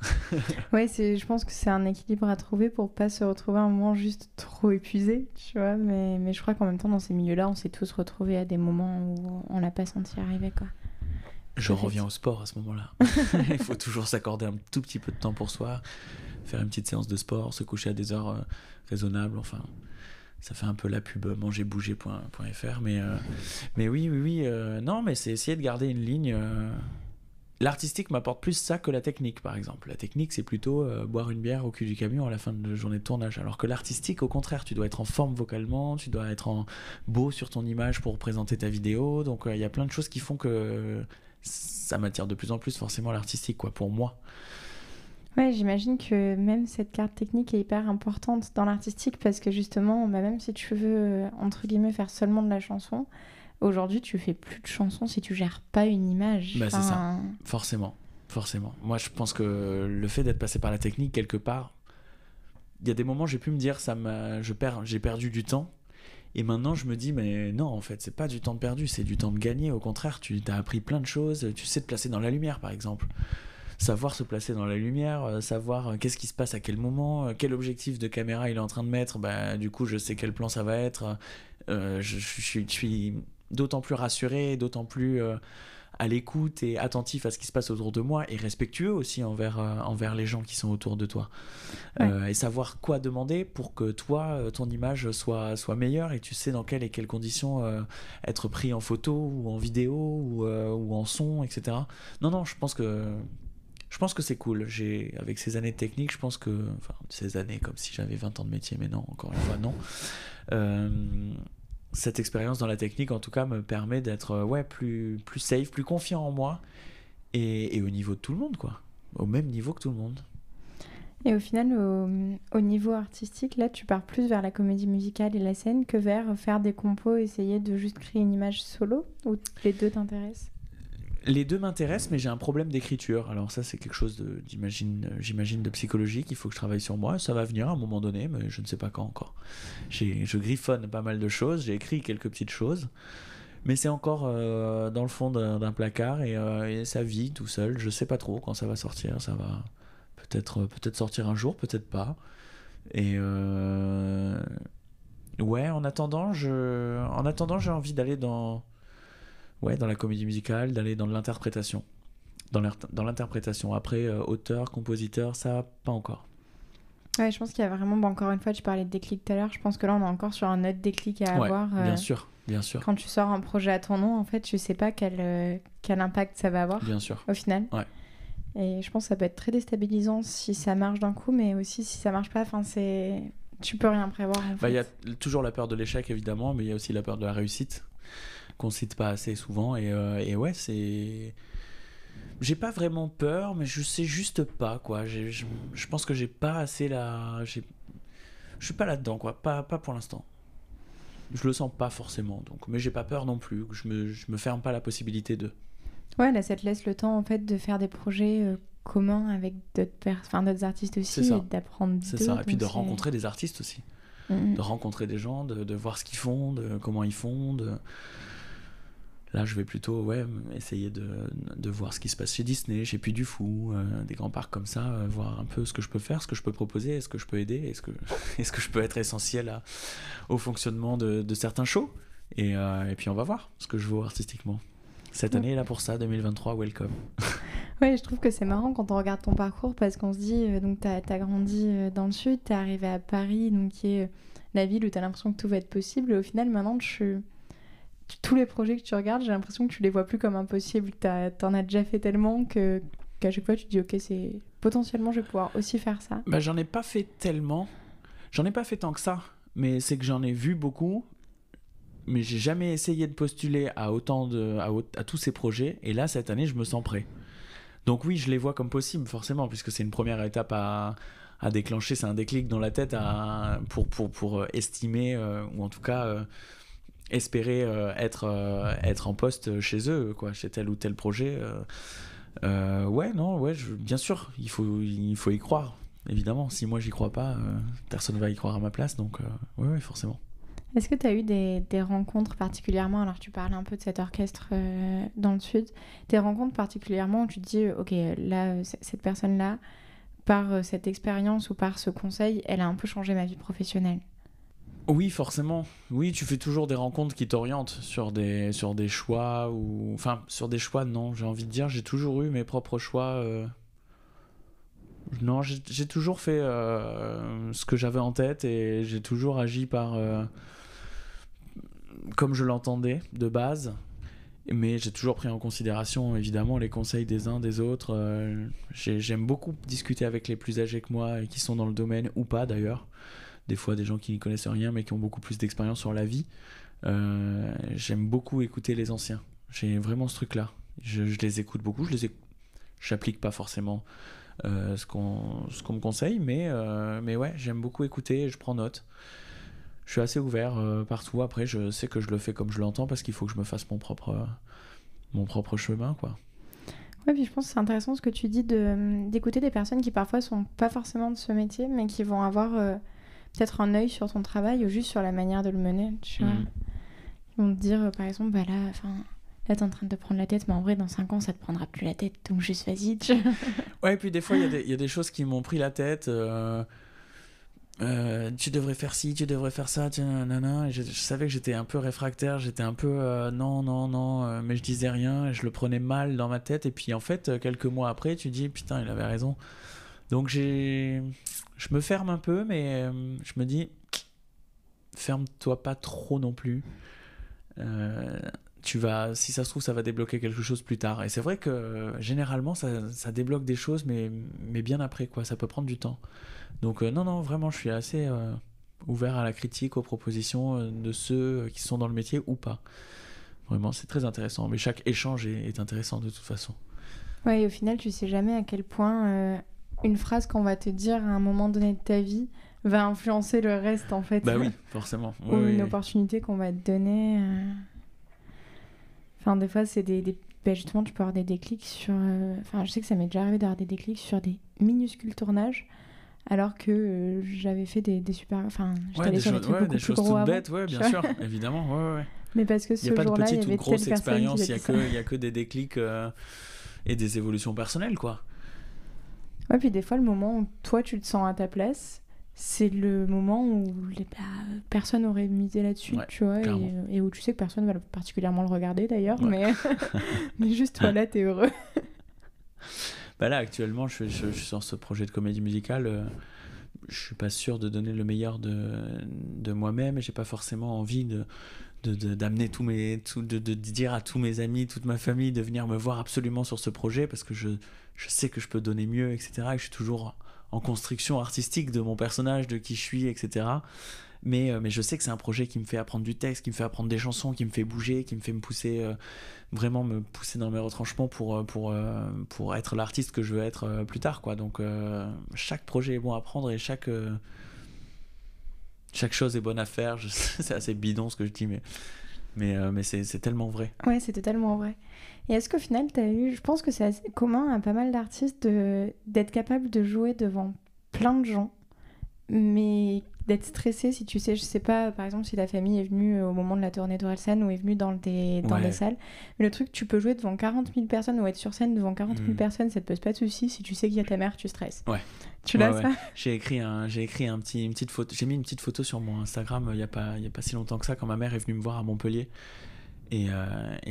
Ouais, je pense que c'est un équilibre à trouver pour pas se retrouver à un moment juste trop épuisé, tu vois. Mais je crois qu'en même temps, dans ces milieux-là, on s'est tous retrouvés à des moments où on l'a pas senti arriver, quoi. Je reviens au sport à ce moment-là. Il faut toujours s'accorder un tout petit peu de temps pour soi, faire une petite séance de sport, se coucher à des heures raisonnables, enfin... Ça fait un peu la pub mangerbouger.fr, mais oui, non, mais c'est essayer de garder une ligne. L'artistique m'apporte plus ça que la technique, par exemple. La technique, c'est plutôt boire une bière au cul du camion à la fin de journée de tournage. Alors que l'artistique, au contraire, tu dois être en forme vocalement, tu dois être beau sur ton image pour présenter ta vidéo. Donc il y a plein de choses qui font que ça m'attire de plus en plus, forcément, l'artistique, quoi, pour moi. Ouais, j'imagine que même cette carte technique est hyper importante dans l'artistique parce que justement, même si tu veux, entre guillemets, faire seulement de la chanson, aujourd'hui, tu fais plus de chansons si tu gères pas une image. Bah, c'est ça, forcément. Moi, je pense que le fait d'être passé par la technique, quelque part, il y a des moments, j'ai pu me dire, j'ai perdu du temps. Et maintenant, je me dis, mais non, en fait, c'est pas du temps de perdu, c'est du temps de gagné. Au contraire, tu as appris plein de choses, tu sais te placer dans la lumière, par exemple. Savoir se placer dans la lumière, savoir qu'est-ce qui se passe à quel moment, quel objectif de caméra il est en train de mettre, bah, du coup je sais quel plan ça va être, je suis d'autant plus rassuré, d'autant plus à l'écoute et attentif à ce qui se passe autour de moi et respectueux aussi envers les gens qui sont autour de toi. Ouais. Et savoir quoi demander pour que toi, ton image soit meilleure et tu sais dans quelles conditions être pris en photo ou en vidéo ou en son, etc. Non, je pense que c'est cool. Avec ces années de technique, je pense que... Enfin, ces années comme si j'avais 20 ans de métier, mais non, encore une fois, non. Cette expérience dans la technique, en tout cas, me permet d'être plus safe, plus confiant en moi et au niveau de tout le monde, quoi. Au même niveau que tout le monde. Et au final, au niveau artistique, là, tu pars plus vers la comédie musicale et la scène que vers faire des compos, essayer de juste créer une image solo, ou les deux t'intéressent ? Les deux m'intéressent, mais j'ai un problème d'écriture. Alors ça, c'est quelque chose j'imagine, de psychologique. Il faut que je travaille sur moi. Ça va venir à un moment donné, mais je ne sais pas quand encore. Je griffonne pas mal de choses. J'ai écrit quelques petites choses. Mais c'est encore dans le fond d'un placard et ça vit tout seul. Je sais pas trop quand ça va sortir. Ça va peut-être sortir un jour, peut-être pas. Et Ouais, en attendant, j'ai envie d'aller dans la comédie musicale, d'aller dans l'interprétation. Dans l'interprétation. Après, auteur, compositeur, ça, pas encore. Ouais, je pense qu'il y a vraiment, encore une fois, tu parlais de déclic tout à l'heure, je pense que là, on est encore sur un autre déclic à avoir. Bien sûr. Quand tu sors un projet à ton nom, en fait, tu sais pas quel impact ça va avoir, bien sûr. Au final. Ouais. Et je pense que ça peut être très déstabilisant si ça marche d'un coup, mais aussi si ça marche pas, tu peux rien prévoir, en fait. Il y a toujours la peur de l'échec, évidemment, mais il y a aussi la peur de la réussite, qu'on cite pas assez souvent, et ouais, c'est... J'ai pas vraiment peur, mais je sais juste pas, quoi. Je pense que j'ai pas assez je suis pas là-dedans, quoi. Pas pour l'instant. Je le sens pas forcément, donc. Mais j'ai pas peur non plus. Je me ferme pas la possibilité de. Ouais, là, ça te laisse le temps, en fait, de faire des projets communs avec d'autres artistes aussi, et d'apprendre d'eux. C'est ça, et puis de rencontrer des artistes aussi. De rencontrer des gens, de voir ce qu'ils font, de comment ils font, Là, je vais plutôt essayer de voir ce qui se passe chez Disney, chez Puy du Fou, des grands parcs comme ça, voir un peu ce que je peux faire, ce que je peux proposer, est-ce que je peux aider, est-ce que je peux être essentiel au fonctionnement de certains shows, et puis on va voir ce que je vaux artistiquement. Cette année est là pour ça, 2023, welcome. Ouais, je trouve que c'est marrant quand on regarde ton parcours, parce qu'on se dit, donc t'as grandi dans le sud, t'es arrivé à Paris, donc qui est la ville où t'as l'impression que tout va être possible, et au final, maintenant, tous les projets que tu regardes, j'ai l'impression que tu les vois plus comme impossibles. T'en as déjà fait tellement qu'à chaque fois tu te dis ok, potentiellement je vais pouvoir aussi faire ça. Bah, j'en ai pas fait tellement, j'en ai pas fait tant que ça, mais c'est que j'en ai vu beaucoup, mais j'ai jamais essayé de postuler à tous ces projets, et là cette année je me sens prêt. Donc oui, je les vois comme possibles forcément, puisque c'est une première étape à déclencher, c'est un déclic dans la tête pour estimer, ou en tout cas espérer être en poste chez eux, quoi, chez tel ou tel projet. Bien sûr, il faut y croire, évidemment. Si moi j'y crois pas, personne va y croire à ma place, donc ouais, forcément. Est-ce que tu as eu des rencontres particulièrement, alors tu parlais un peu de cet orchestre dans le sud, des rencontres particulièrement où tu te dis ok, là, cette personne-là, par cette expérience ou par ce conseil, elle a un peu changé ma vie professionnelle? Oui, forcément. Oui, tu fais toujours des rencontres qui t'orientent sur des choix, enfin, sur des choix, non, j'ai envie de dire, j'ai toujours eu mes propres choix. Non, j'ai toujours fait ce que j'avais en tête, et j'ai toujours agi comme je l'entendais de base, mais j'ai toujours pris en considération, évidemment, les conseils des uns, des autres. J'aime beaucoup discuter avec les plus âgés que moi, et qui sont dans le domaine, ou pas d'ailleurs. Des fois des gens qui n'y connaissent rien mais qui ont beaucoup plus d'expérience sur la vie. J'aime beaucoup écouter les anciens. J'ai vraiment ce truc-là. Je les écoute beaucoup. J'applique pas forcément ce qu'on me conseille, mais ouais, j'aime beaucoup écouter, je prends note. Je suis assez ouvert partout. Après, je sais que je le fais comme je l'entends, parce qu'il faut que je me fasse mon propre chemin, quoi. Ouais, puis je pense que c'est intéressant ce que tu dis d'écouter des personnes qui parfois sont pas forcément de ce métier, mais qui vont avoir peut-être un œil sur ton travail ou juste sur la manière de le mener, tu vois. Ils vont te dire, par exemple, bah là, t'es en train de te prendre la tête, mais en vrai, dans 5 ans, ça te prendra plus la tête, donc juste vas-y. Ouais, et puis des fois, il y a des choses qui m'ont pris la tête. Tu devrais faire ci, tu devrais faire ça, nanana. Et je savais que j'étais un peu réfractaire, j'étais un peu non, mais je disais rien, et je le prenais mal dans ma tête. Et puis en fait, quelques mois après, tu dis putain, il avait raison. Donc je me ferme un peu, mais je me dis, ferme-toi pas trop non plus. Si ça se trouve, ça va débloquer quelque chose plus tard. Et c'est vrai que généralement, ça débloque des choses, mais bien après, quoi. Ça peut prendre du temps. Donc non, vraiment, je suis assez ouvert à la critique, aux propositions de ceux qui sont dans le métier ou pas. Vraiment, c'est très intéressant. Mais chaque échange est intéressant de toute façon. Ouais, et au final, tu sais jamais à quel point une phrase qu'on va te dire à un moment donné de ta vie va influencer le reste, en fait. Bah oui, forcément. Ou une opportunité qu'on va te donner. Enfin, des fois, c'est justement, tu peux avoir des déclics sur... Enfin, je sais que ça m'est déjà arrivé d'avoir des déclics sur des minuscules tournages, alors que j'avais fait des super... Enfin, j'étais allée sur des trucs beaucoup plus gros avant. Des choses toutes bêtes, ouais, bien sûr, évidemment, ouais. Mais parce que ce jour-là, il y avait telle personne qui grosse expérience, il y a que des déclics et des évolutions personnelles, quoi. Ouais, puis des fois, le moment où toi, tu te sens à ta place, c'est le moment où personne n'aurait misé là-dessus, tu vois, et où tu sais que personne va particulièrement le regarder d'ailleurs, mais juste toi là, t'es heureux. Bah là, actuellement, je suis sur ce projet de comédie musicale. Je suis pas sûr de donner le meilleur de moi-même, et j'ai pas forcément envie d'amener de dire à tous mes amis, toute ma famille de venir me voir absolument sur ce projet, parce que je sais que je peux donner mieux, etc. Et que je suis toujours en construction artistique de mon personnage, de qui je suis, etc. Mais je sais que c'est un projet qui me fait apprendre du texte, qui me fait apprendre des chansons, qui me fait bouger, qui me fait me pousser, vraiment me pousser dans mes retranchements pour être l'artiste que je veux être plus tard, quoi. Donc chaque projet est bon à prendre, et chaque chose est bonne à faire. C'est assez bidon ce que je dis, mais c'est tellement vrai. Ouais, c'est totalement vrai. Et est-ce qu'au final, je pense que c'est assez commun à pas mal d'artistes d'être capable de jouer devant plein de gens, mais d'être stressé si tu sais, je sais pas, par exemple, si ta famille est venue au moment de la tournée d'Orelsan ou est venue dans des salles. Mais le truc, tu peux jouer devant 40 000 personnes ou être sur scène devant 40 000 personnes, ça te pose pas de soucis. Si tu sais qu'il y a ta mère, tu stresses. Ouais. Tu l'as, ça ? J'ai écrit une petite photo. J'ai mis une petite photo sur mon Instagram il y a pas si longtemps que ça, quand ma mère est venue me voir à Montpellier. Et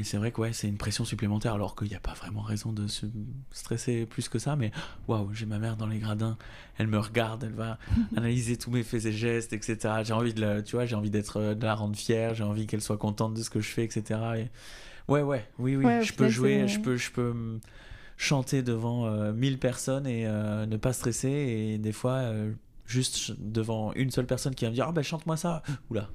c'est vrai que c'est une pression supplémentaire, alors qu'il n'y a pas vraiment raison de se stresser plus que ça. Mais waouh, j'ai ma mère dans les gradins, elle me regarde, elle va analyser tous mes faits et gestes, etc. J'ai envie de la rendre fière, j'ai envie qu'elle soit contente de ce que je fais, etc. Et oui, je peux jouer, je peux chanter devant 1000 personnes et ne pas stresser, et des fois juste devant une seule personne qui va me dire chante-moi ça, oula.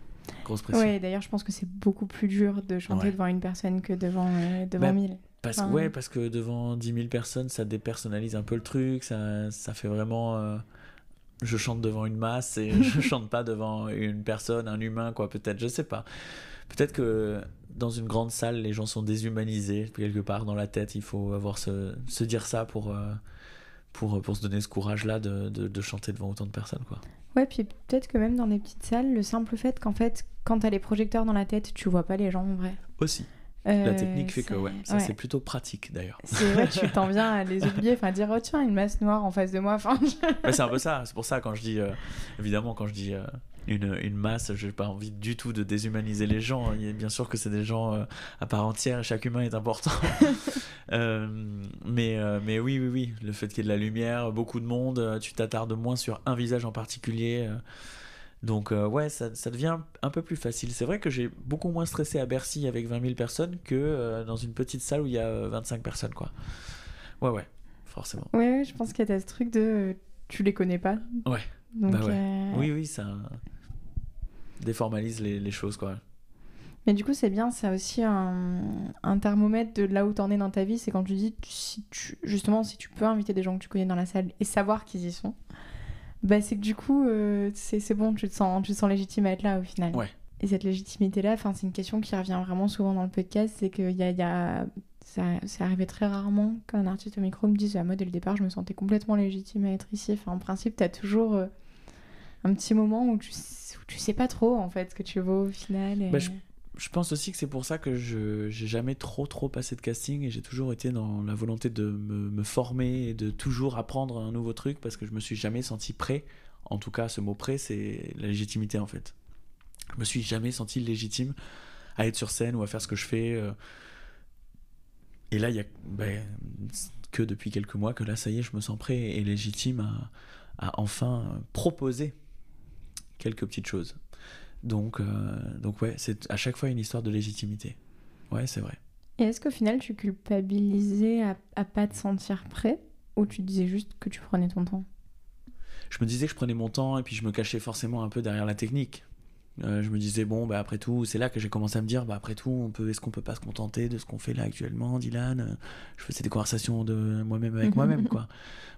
Grosse pression. Ouais, d'ailleurs, je pense que c'est beaucoup plus dur de chanter devant une personne que devant 1000. Parce que devant 10 000 personnes, ça dépersonnalise un peu le truc, ça fait vraiment... je chante devant une masse et je chante pas devant une personne, un humain, quoi, peut-être, je sais pas. Peut-être que dans une grande salle, les gens sont déshumanisés, quelque part dans la tête, il faut avoir se dire ça pour se donner ce courage-là de chanter devant autant de personnes, quoi. Ouais, puis peut-être que même dans des petites salles, le simple fait qu'en fait, quand t'as les projecteurs dans la tête, tu vois pas les gens en vrai. Aussi. La technique fait que c'est plutôt pratique d'ailleurs. C'est vrai, tu t'en viens à les oublier, enfin dire tiens, une masse noire en face de moi. C'est un peu ça, c'est pour ça quand je dis, évidemment, quand je dis une masse, j'ai pas envie du tout de déshumaniser les gens. Bien sûr que c'est des gens à part entière, et chaque humain est important. Mais oui, le fait qu'il y ait de la lumière, beaucoup de monde, tu t'attardes moins sur un visage en particulier. Donc ça devient un peu plus facile. C'est vrai que j'ai beaucoup moins stressé à Bercy avec 20 000 personnes que dans une petite salle où il y a 25 personnes, quoi. Ouais, forcément. Ouais, je pense qu'il y a ce truc de tu les connais pas. Ouais. Donc, Oui, ça déformalise les choses, quoi. Mais du coup, c'est bien, ça aussi un thermomètre de là où t'en es dans ta vie. C'est quand tu dis, si tu peux inviter des gens que tu connais dans la salle et savoir qu'ils y sont, c'est que du coup, c'est bon, tu te sens légitime à être là au final. Ouais. Et cette légitimité-là, c'est une question qui revient vraiment souvent dans le podcast, c'est que c'est arrivé très rarement qu'un artiste au micro me dise moi dès le départ, je me sentais complètement légitime à être ici. Enfin, en principe, t'as toujours un petit moment où tu sais pas trop en fait ce que tu vaux au final. Et... Je pense aussi que c'est pour ça que j'ai jamais trop passé de casting, et j'ai toujours été dans la volonté de me former et de toujours apprendre un nouveau truc, parce que je me suis jamais senti prêt. En tout cas, ce mot prêt, c'est la légitimité en fait. Je me suis jamais senti légitime à être sur scène ou à faire ce que je fais. Et là, il y a que depuis quelques mois que là, ça y est, je me sens prêt et légitime à enfin proposer quelques petites choses. Donc ouais, c'est à chaque fois une histoire de légitimité. Ouais, c'est vrai. Et est-ce qu'au final, tu culpabilisais à pas te sentir prêt, ou tu disais juste que tu prenais ton temps ? Je me disais que je prenais mon temps, et puis je me cachais forcément un peu derrière la technique. Je me disais après tout, c'est là que j'ai commencé à me dire après tout, est-ce qu'on peut pas se contenter de ce qu'on fait là actuellement, Dylan ? Je faisais des conversations de moi-même avec moi-même, quoi.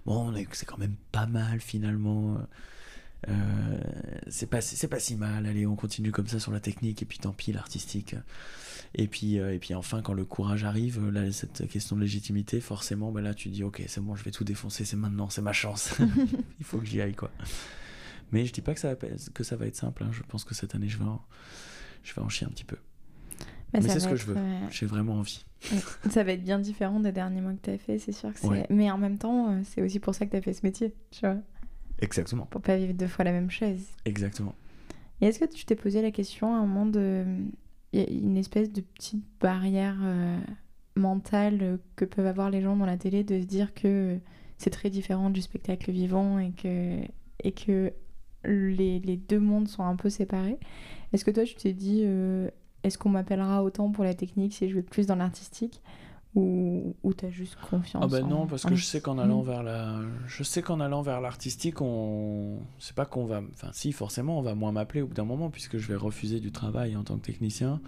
Bon, c'est quand même pas mal finalement. C'est pas si mal, allez, on continue comme ça sur la technique, et puis tant pis l'artistique. Et puis enfin, quand le courage arrive, là, cette question de légitimité, forcément, là tu dis ok, c'est bon, je vais tout défoncer, c'est maintenant, c'est ma chance. Il faut que j'y aille, quoi. Mais je dis pas que ça va être simple, hein. Je pense que cette année je vais en chier un petit peu. Mais c'est ce que je veux, j'ai vraiment envie. Ça va être bien différent des derniers mois que t'as fait, c'est sûr que c'est... Ouais. Mais en même temps, c'est aussi pour ça que t'as fait ce métier, tu vois. Exactement. Pour pas vivre 2 fois la même chose. Exactement. Et est-ce que tu t'es posé la question à un moment de... Il y a une espèce de petite barrière mentale que peuvent avoir les gens dans la télé de se dire que c'est très différent du spectacle vivant et que les deux mondes sont un peu séparés. Est-ce que toi, tu t'es dit, est-ce qu'on m'appellera autant pour la technique si je vais plus dans l'artistique ou t'as juste confiance Ah ben non, parce que je sais qu'en allant Mhm. vers l'artistique, c'est pas qu'on va, enfin si forcément on va moins m'appeler au bout d'un moment puisque je vais refuser du travail en tant que technicien.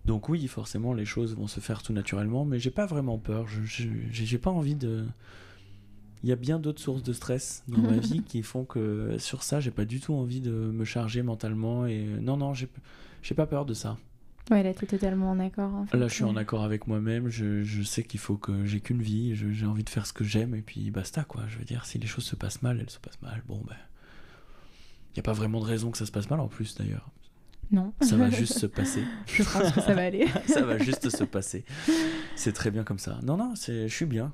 Donc oui, forcément les choses vont se faire tout naturellement, mais j'ai pas vraiment peur. J'ai pas envie de. Il y a bien d'autres sources de stress dans ma vie qui font que sur ça, j'ai pas du tout envie de me charger mentalement et non, j'ai pas peur de ça. Ouais, là, t'es totalement en accord, en fait. Là, je suis en accord avec moi-même. Je sais qu'il faut que j'ai qu'une vie. J'ai envie de faire ce que j'aime et puis basta, quoi. Je veux dire, si les choses se passent mal, elles se passent mal. Bon, ben, il y a pas vraiment de raison que ça se passe mal en plus, d'ailleurs. Non. Ça va juste se passer. Je pense que ça va aller. Ça va juste se passer. C'est très bien comme ça. Non, je suis bien.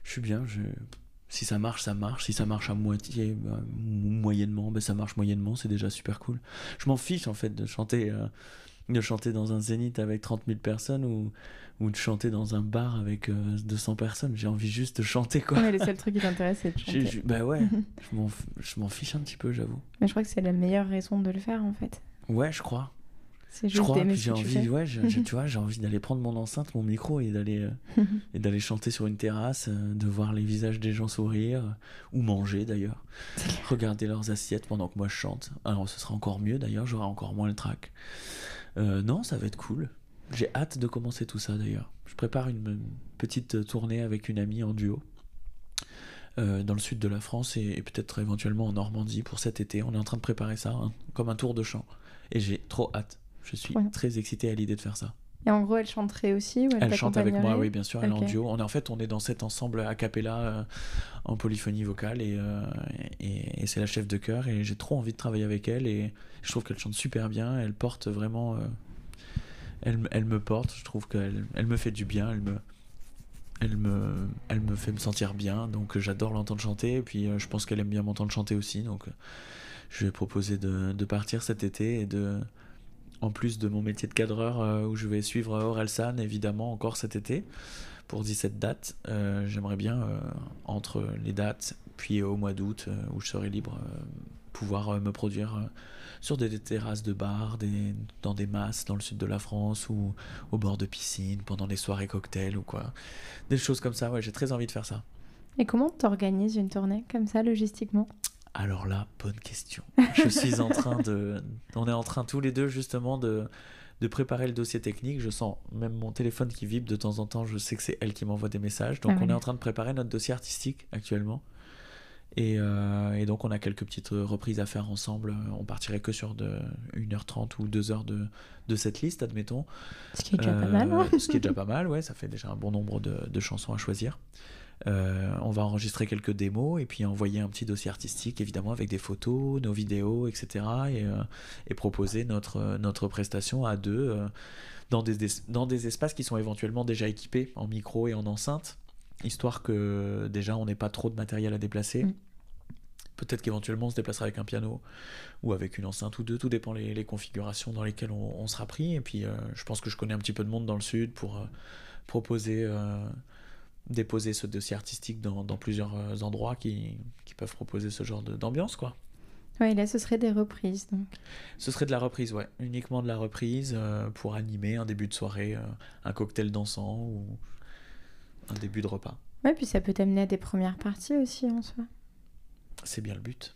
Je suis bien. Si ça marche, ça marche. Si ça marche à moitié, moyennement, ben ça marche moyennement. C'est déjà super cool. Je m'en fiche en fait de chanter dans un zénith avec 30 000 personnes ou de chanter dans un bar avec 200 personnes. J'ai envie juste de chanter, quoi. Ouais, le seul truc qui t'intéresse, c'est de chanter. Bah ouais, je m'en fiche un petit peu, j'avoue. Mais je crois que c'est la meilleure raison de le faire, en fait. Ouais, je crois. C'est Je juste crois, d'aimer puis ce j'ai que tu envie, fais. ouais, tu vois, j'ai envie d'aller prendre mon enceinte, mon micro et d'aller chanter sur une terrasse, de voir les visages des gens sourire, ou manger d'ailleurs. Regarder leurs assiettes pendant que moi je chante. Alors ce sera encore mieux d'ailleurs, j'aurai encore moins le trac. Non, ça va être cool. J'ai hâte de commencer tout ça d'ailleurs. Je prépare une petite tournée avec une amie en duo dans le sud de la France et peut-être éventuellement en Normandie pour cet été. On est en train de préparer ça comme un tour de chant. Et j'ai trop hâte. Je suis très excité à l'idée de faire ça. Et en gros, elle chanterait aussi ou Elle chante avec moi, oui, bien sûr, elle est en Ok. duo. On est dans cet ensemble a cappella en polyphonie vocale et c'est la chef de chœur et j'ai trop envie de travailler avec elle et je trouve qu'elle chante super bien. Elle porte vraiment. Elle me porte, je trouve qu'elle me fait du bien, elle me fait me sentir bien, donc j'adore l'entendre chanter, et puis je pense qu'elle aime bien m'entendre chanter aussi, donc je vais proposer de partir cet été, en plus de mon métier de cadreur, où je vais suivre Orelsan, évidemment, encore cet été, pour 17 dates, j'aimerais bien, entre les dates, puis au mois d'août, où je serai libre, pouvoir me produire sur des terrasses de bars, dans des masses dans le sud de la France ou au bord de piscine pendant des soirées cocktails ou quoi. Des choses comme ça, ouais, j'ai très envie de faire ça. Et comment t'organises une tournée comme ça, logistiquement? Alors là, bonne question. On est en train tous les deux justement de préparer le dossier technique. Je sens même mon téléphone qui vibre de temps en temps. Je sais que c'est elle qui m'envoie des messages. Donc on est en train de préparer notre dossier artistique actuellement. Et donc on a quelques petites reprises à faire ensemble. On partirait que sur 1h30 ou 2 heures de cette liste, admettons. Ce qui est déjà pas mal. Hein. Ce qui est déjà pas mal, ouais, ça fait déjà un bon nombre de chansons à choisir. On va enregistrer quelques démos et puis envoyer un petit dossier artistique, évidemment, avec des photos, nos vidéos, etc. Et proposer notre prestation à deux dans des espaces qui sont éventuellement déjà équipés en micro et en enceinte, histoire que déjà on n'ait pas trop de matériel à déplacer. Peut-être qu'éventuellement on se déplacera avec un piano ou avec une enceinte ou deux, tout dépend les configurations dans lesquelles on sera pris. Et puis je pense que je connais un petit peu de monde dans le sud pour déposer ce dossier artistique dans plusieurs endroits qui peuvent proposer ce genre d'ambiance, quoi. Ouais, là ce serait des reprises donc. Ce serait de la reprise, ouais, uniquement de la reprise pour animer un début de soirée, un cocktail dansant ou un début de repas. Ouais, puis ça peut t'amener à des premières parties aussi en soi. C'est bien le but.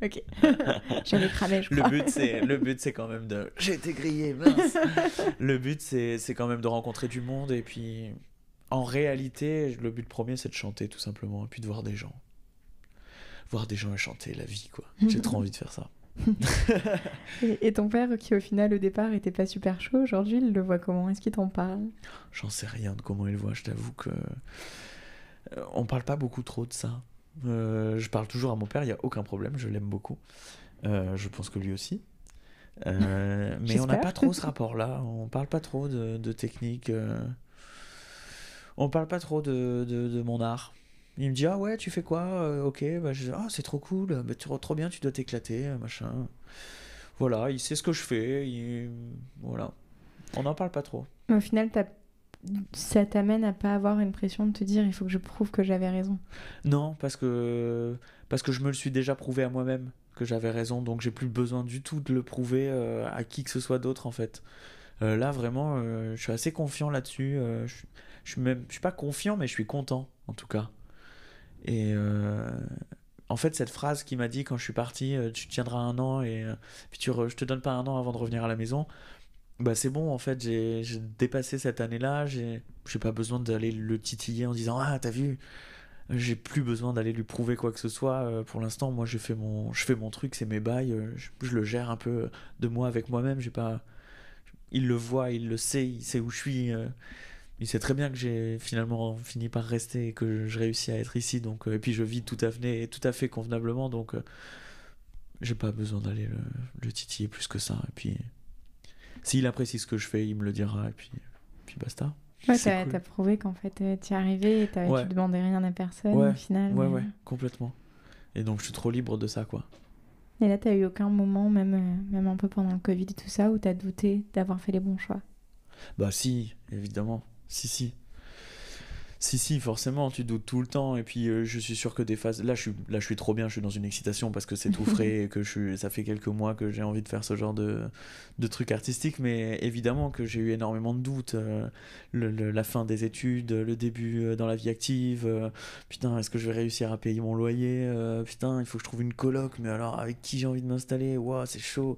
Ok. J'avais cramé, je crois. Le but c'est quand même de... J'ai été grillé, mince. Le but c'est quand même de rencontrer du monde et puis... En réalité, le but premier, c'est de chanter, tout simplement, et puis de voir des gens. Voir des gens et chanter, la vie, quoi. J'ai trop envie de faire ça. Et ton père, qui au final, au départ, était pas super chaud, aujourd'hui, il le voit comment? Est-ce qu'il t'en parle? J'en sais rien de comment il le voit, je t'avoue que... On parle pas beaucoup trop de ça. Je parle toujours à mon père, il n'y a aucun problème, je l'aime beaucoup. Je pense que lui aussi. Mais on n'a pas trop ce rapport-là, on parle pas trop de technique... On parle pas trop de mon art. Il me dit, ah ouais, tu fais quoi? Ok, bah, ah, c'est trop cool, bah, trop bien, tu dois t'éclater, machin. Voilà, il sait ce que je fais, voilà. On n'en parle pas trop. Mais au final, ça t'amène à pas avoir une pression de te dire il faut que je prouve que j'avais raison. Non, parce que je me le suis déjà prouvé à moi-même que j'avais raison, donc j'ai plus besoin du tout de le prouver à qui que ce soit d'autre en fait. Là vraiment, je suis assez confiant là-dessus. Je suis pas confiant, mais je suis content en tout cas. Et en fait, cette phrase qu'il m'a dit quand je suis parti, tu tiendras un an et puis je te donne pas un an avant de revenir à la maison. Bah c'est bon, en fait, j'ai dépassé cette année-là. J'ai pas besoin d'aller le titiller en disant ah t'as vu. J'ai plus besoin d'aller lui prouver quoi que ce soit. Pour l'instant, moi, je fais mon truc, c'est mes bails. Je le gère un peu de moi avec moi-même. J'ai pas. Il le voit, il le sait, il sait où je suis. Il sait très bien que j'ai finalement fini par rester et que je réussis à être ici. Donc, et puis je vis tout à fait convenablement. Donc, j'ai pas besoin d'aller le titiller plus que ça. Et puis, s'il apprécie ce que je fais, il me le dira. Et puis basta. Ouais, C'est cool. t'as prouvé qu'en fait, t'y arrivais et Ouais. tu demandais rien à personne Ouais, au final. ouais, complètement. Et donc, je suis trop libre de ça, quoi. Et là, t'as eu aucun moment, même un peu pendant le Covid et tout ça, où t'as douté d'avoir fait les bons choix? Bah si, évidemment. Si, forcément, tu doutes tout le temps. Et puis, je suis sûr que des phases... Là, je suis trop bien, je suis dans une excitation parce que c'est tout frais et que ça fait quelques mois que j'ai envie de faire ce genre de trucs artistiques. Mais évidemment que j'ai eu énormément de doutes. La fin des études, le début dans la vie active. Putain, est-ce que je vais réussir à payer mon loyer? Putain, il faut que je trouve une coloc. Mais alors, avec qui j'ai envie de m'installer? Ouah, c'est chaud.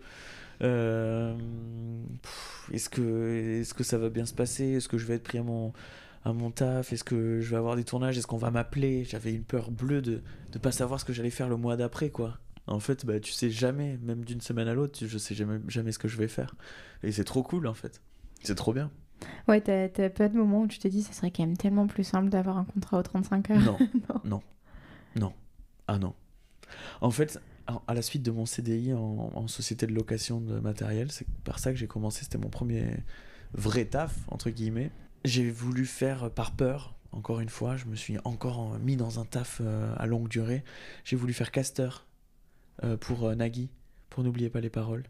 Est-ce que ça va bien se passer? Est-ce que je vais être pris à mon taf? Est-ce que je vais avoir des tournages? Est-ce qu'on va m'appeler? J'avais une peur bleue de pas savoir ce que j'allais faire le mois d'après, quoi. En fait, bah, tu sais jamais, même d'une semaine à l'autre, je sais jamais ce que je vais faire. Et c'est trop cool, en fait. C'est trop bien. Ouais, t'as pas de moment où tu te dis ça serait quand même tellement plus simple d'avoir un contrat aux 35 heures? Non, Non. non, non. Ah non. En fait, à la suite de mon CDI en société de location de matériel, c'est par ça que j'ai commencé, c'était mon premier vrai taf, entre guillemets. J'ai voulu faire par peur, encore une fois, je me suis encore mis dans un taf à longue durée. J'ai voulu faire caster pour Nagui, pour N'oubliez pas les paroles.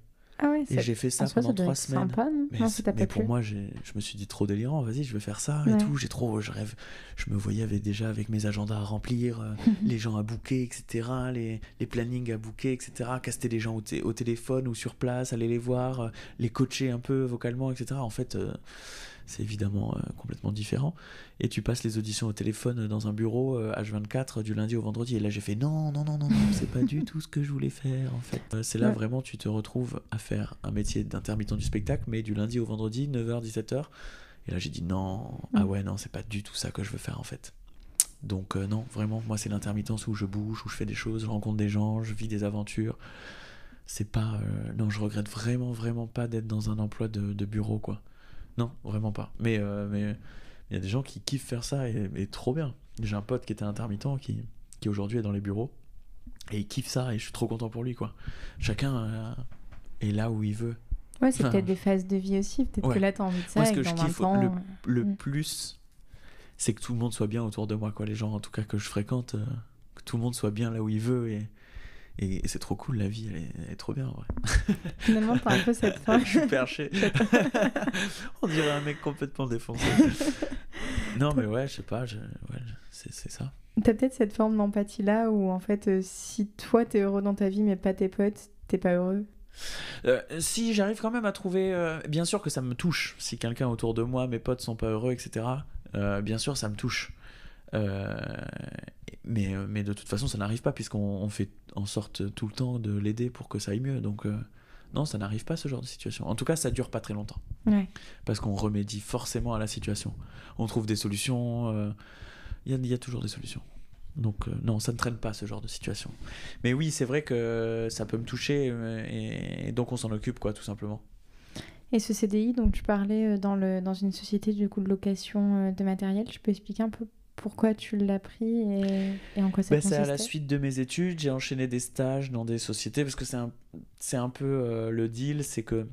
Ah ouais, Et j'ai fait ça en soi, pendant doit 3 être semaines. sympa, non? Non, ça t'a Mais pas pour plu? moi, je me suis dit trop délirant, vas-y, je vais faire ça et Ouais. tout. Je rêve. Je me voyais déjà avec mes agendas à remplir, les gens à booker, etc. Les plannings à booker, etc. Caster les gens au téléphone ou sur place, aller les voir, les coacher un peu vocalement, etc. En fait, c'est évidemment complètement différent. Et tu passes les auditions au téléphone dans un bureau H24 du lundi au vendredi. Et là, j'ai fait non, c'est pas du tout ce que je voulais faire en fait. C'est là vraiment tu te retrouves à faire un métier d'intermittent du spectacle, mais du lundi au vendredi, 9h, 17h. Et là, j'ai dit non, ah ouais, non, c'est pas du tout ça que je veux faire en fait. Donc non, vraiment, moi c'est l'intermittence où je bouge, où je fais des choses, je rencontre des gens, je vis des aventures. C'est pas... non, je regrette vraiment pas d'être dans un emploi de bureau, quoi. Non, vraiment pas. Mais il y a des gens qui kiffent faire ça et trop bien. J'ai un pote qui était intermittent qui aujourd'hui est dans les bureaux et il kiffe ça et je suis trop content pour lui, quoi. Chacun est là où il veut. Ouais, c'est peut-être des phases de vie aussi. Peut-être que là, t'as envie de ça. Moi, ce et que dans je 20 kiffe ans, le plus, c'est que tout le monde soit bien autour de moi, quoi. Les gens, en tout cas, que je fréquente, que tout le monde soit bien là où il veut et c'est trop cool, la vie, elle est trop bien, ouais. Finalement, t'as un peu cette fin. Je suis perché. On dirait un mec complètement défoncé. Non, mais ouais, je sais pas, c'est ça. T'as peut-être cette forme d'empathie-là où, en fait, si toi, t'es heureux dans ta vie, mais pas tes potes, t'es pas heureux. Si j'arrive quand même à trouver... bien sûr que ça me touche. Si quelqu'un autour de moi, mes potes sont pas heureux, etc., bien sûr, ça me touche. Mais de toute façon, ça n'arrive pas puisqu'on fait en sorte tout le temps de l'aider pour que ça aille mieux. Donc non, ça n'arrive pas ce genre de situation. En tout cas, ça dure pas très longtemps. Ouais. Parce qu'on remédie forcément à la situation. On trouve des solutions. Il y a toujours des solutions. Donc non, ça ne traîne pas ce genre de situation. Mais oui, c'est vrai que ça peut me toucher et donc on s'en occupe, quoi, tout simplement. Et ce CDI dont tu parlais dans une société du coup de location de matériel, tu peux expliquer un peu pourquoi tu l'as pris et en quoi ça consistait? C'est à la suite de mes études, j'ai enchaîné des stages dans des sociétés parce que c'est un peu le deal, c'est que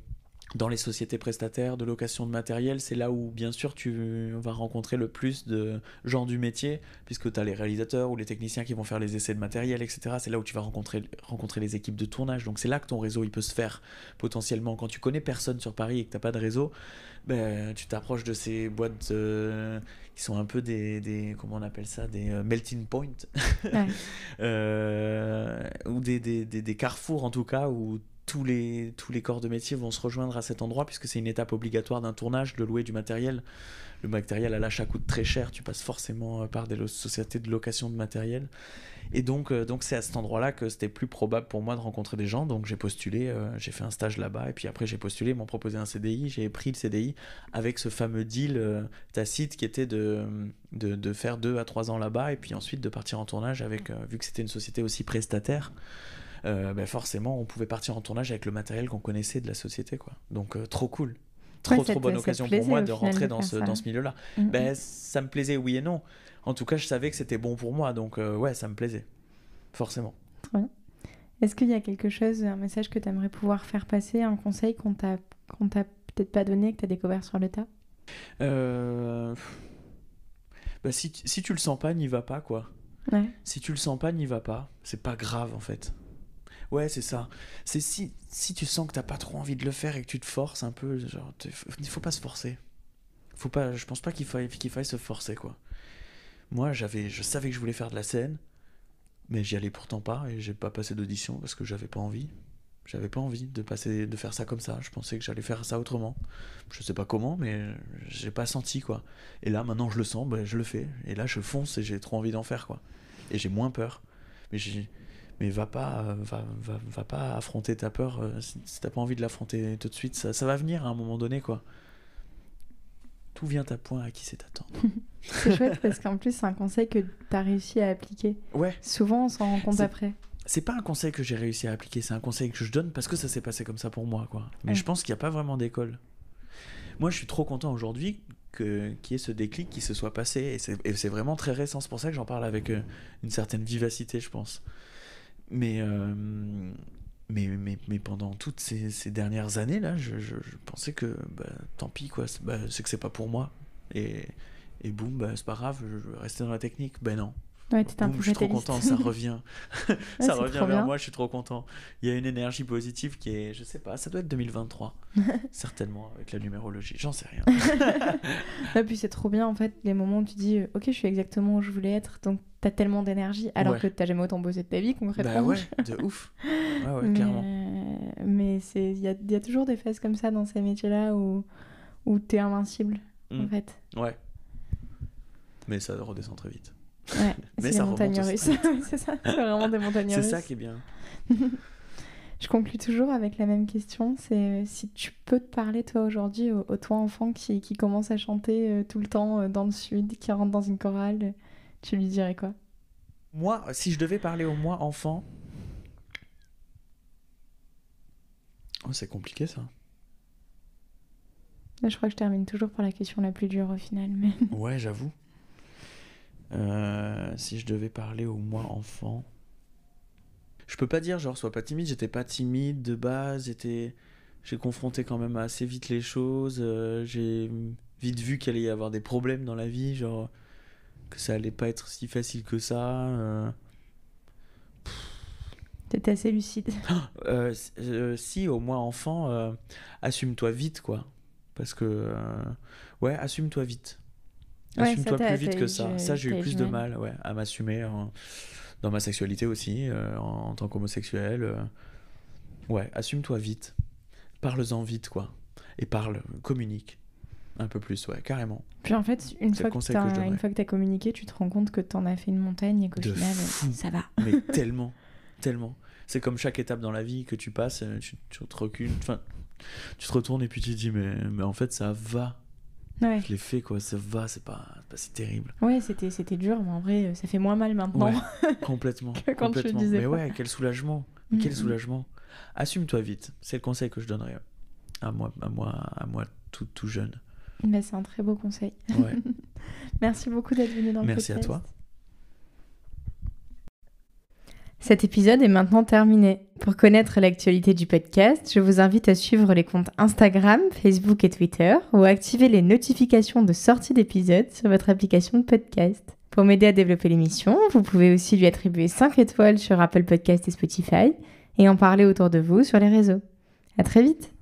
Dans les sociétés prestataires de location de matériel, c'est là où, bien sûr, tu vas rencontrer le plus de gens du métier, puisque tu as les réalisateurs ou les techniciens qui vont faire les essais de matériel, etc. C'est là où tu vas rencontrer les équipes de tournage. Donc c'est là que ton réseau il peut se faire potentiellement. Quand tu connais personne sur Paris et que tu n'as pas de réseau, ben, tu t'approches de ces boîtes qui sont un peu comment on appelle ça, des melting point, Ouais. ou des carrefours en tout cas, où tous les corps de métier vont se rejoindre à cet endroit, puisque c'est une étape obligatoire d'un tournage, de louer du matériel. Le matériel à l'achat coûte très cher, tu passes forcément par des sociétés de location de matériel. Et donc c'est à cet endroit-là que c'était plus probable pour moi de rencontrer des gens. Donc j'ai postulé, j'ai fait un stage là-bas, et puis après j'ai postulé, ils m'ont proposé un CDI, j'ai pris le CDI avec ce fameux deal tacite qui était de faire 2 à 3 ans là-bas, et puis ensuite de partir en tournage avec, vu que c'était une société aussi prestataire, ben forcément on pouvait partir en tournage avec le matériel qu'on connaissait de la société, quoi. Donc trop cool, trop bonne occasion pour moi de rentrer dans ce milieu-là. Ben, ça me plaisait, oui et non. En tout cas, je savais que c'était bon pour moi, donc ouais, ça me plaisait, forcément. Très bien. Est-ce qu'il y a quelque chose, un message que tu aimerais pouvoir faire passer, un conseil qu'on t'a peut-être pas donné, que tu as découvert sur le tas? Bah, si tu le sens pas, n'y va pas, quoi. Ouais. Si tu le sens pas, n'y va pas. C'est pas grave, en fait. Ouais, c'est ça. C'est si tu sens que t'as pas trop envie de le faire et que tu te forces un peu, genre, il faut pas se forcer. Je pense pas qu'il faille se forcer, quoi. Moi, je savais que je voulais faire de la scène, mais j'y allais pourtant pas, et j'ai pas passé d'audition parce que j'avais pas envie. J'avais pas envie de faire ça comme ça. Je pensais que j'allais faire ça autrement. Je sais pas comment, mais j'ai pas senti, quoi. Et là, maintenant, je le sens, ben, je le fais. Et là, je fonce et j'ai trop envie d'en faire, quoi. Et j'ai moins peur. Mais va pas affronter ta peur si t'as pas envie de l'affronter tout de suite. Ça va venir à un moment donné, quoi. Tout vient à point à qui sait attendre. C'est chouette parce qu'en plus, c'est un conseil que t'as réussi à appliquer. Ouais. Souvent, on s'en rend compte après. C'est pas un conseil que j'ai réussi à appliquer, c'est un conseil que je donne parce que ça s'est passé comme ça pour moi, quoi. Mais je pense qu'il n'y a pas vraiment d'école. Moi, je suis trop content aujourd'hui qu'il y ait ce déclic qui se soit passé, et c'est vraiment très récent. C'est pour ça que j'en parle avec une certaine vivacité, je pense. Mais pendant toutes ces dernières années là, je pensais que tant pis, quoi. C'est que c'est pas pour moi, et boum, c'est pas grave, je vais rester dans la technique. Non. Ouais, t'es un peu je suis trop content, ça revient. Ça revient vers moi, je suis trop content. Il y a une énergie positive qui est, je sais pas, ça doit être 2023. Certainement, avec la numérologie, j'en sais rien. Et puis c'est trop bien, en fait, les moments où tu dis ok, je suis exactement où je voulais être, donc t'as tellement d'énergie, alors que t'as jamais autant bossé de ta vie, concrètement. Bah ouais, de ouf. Ouais, clairement. Mais il y a toujours des phases comme ça dans ces métiers-là où t'es invincible, en fait. Ouais. Mais ça redescend très vite. Ouais, mais c'est ça les montagnes russes. C'est ça, c'est vraiment des montagnes russes. C'est ça qui est bien. Je conclue toujours avec la même question, c'est si tu peux te parler toi aujourd'hui au toi enfant qui commence à chanter tout le temps dans le sud, qui rentre dans une chorale, tu lui dirais quoi? Moi, si je devais parler au moi enfant... Oh, c'est compliqué, ça. Là, je crois que je termine toujours par la question la plus dure au final. Mais... Ouais, j'avoue. Si je devais parler au moi enfant, je peux pas dire genre sois pas timide. J'étais pas timide de base, j'ai confronté quand même assez vite les choses, j'ai vite vu qu'il allait y avoir des problèmes dans la vie, genre que ça allait pas être si facile que ça. T'étais assez lucide. Si au moins enfant, assume-toi vite, quoi, parce que ouais, assume-toi vite. Assume-toi plus vite que ça. Ça, j'ai eu plus de mal, ouais, à m'assumer dans ma sexualité aussi, en tant qu'homosexuel. Ouais, assume-toi vite. Parle-en vite, quoi. Et communique un peu plus, ouais, carrément. Puis en fait, une fois que t'as communiqué, tu te rends compte que t'en as fait une montagne et qu'au final, ça va. Mais tellement. C'est comme chaque étape dans la vie que tu passes, tu te recules, enfin, tu te retournes et puis tu te dis, mais en fait, ça va. Ouais. Je l'ai fait, quoi, ça va, c'est pas si terrible. Ouais, c'était dur, mais en vrai, ça fait moins mal maintenant. Ouais, complètement. que quand tu le disais. Mais ouais, quel soulagement. Quel soulagement. Assume-toi vite, c'est le conseil que je donnerais à moi tout jeune. Mais c'est un très beau conseil. Ouais. Merci beaucoup d'être venu dans le podcast. Merci à toi. Cet épisode est maintenant terminé. Pour connaître l'actualité du podcast, je vous invite à suivre les comptes Instagram, Facebook et Twitter ou à activer les notifications de sortie d'épisodes sur votre application de podcast. Pour m'aider à développer l'émission, vous pouvez aussi lui attribuer 5 étoiles sur Apple Podcasts et Spotify et en parler autour de vous sur les réseaux. À très vite!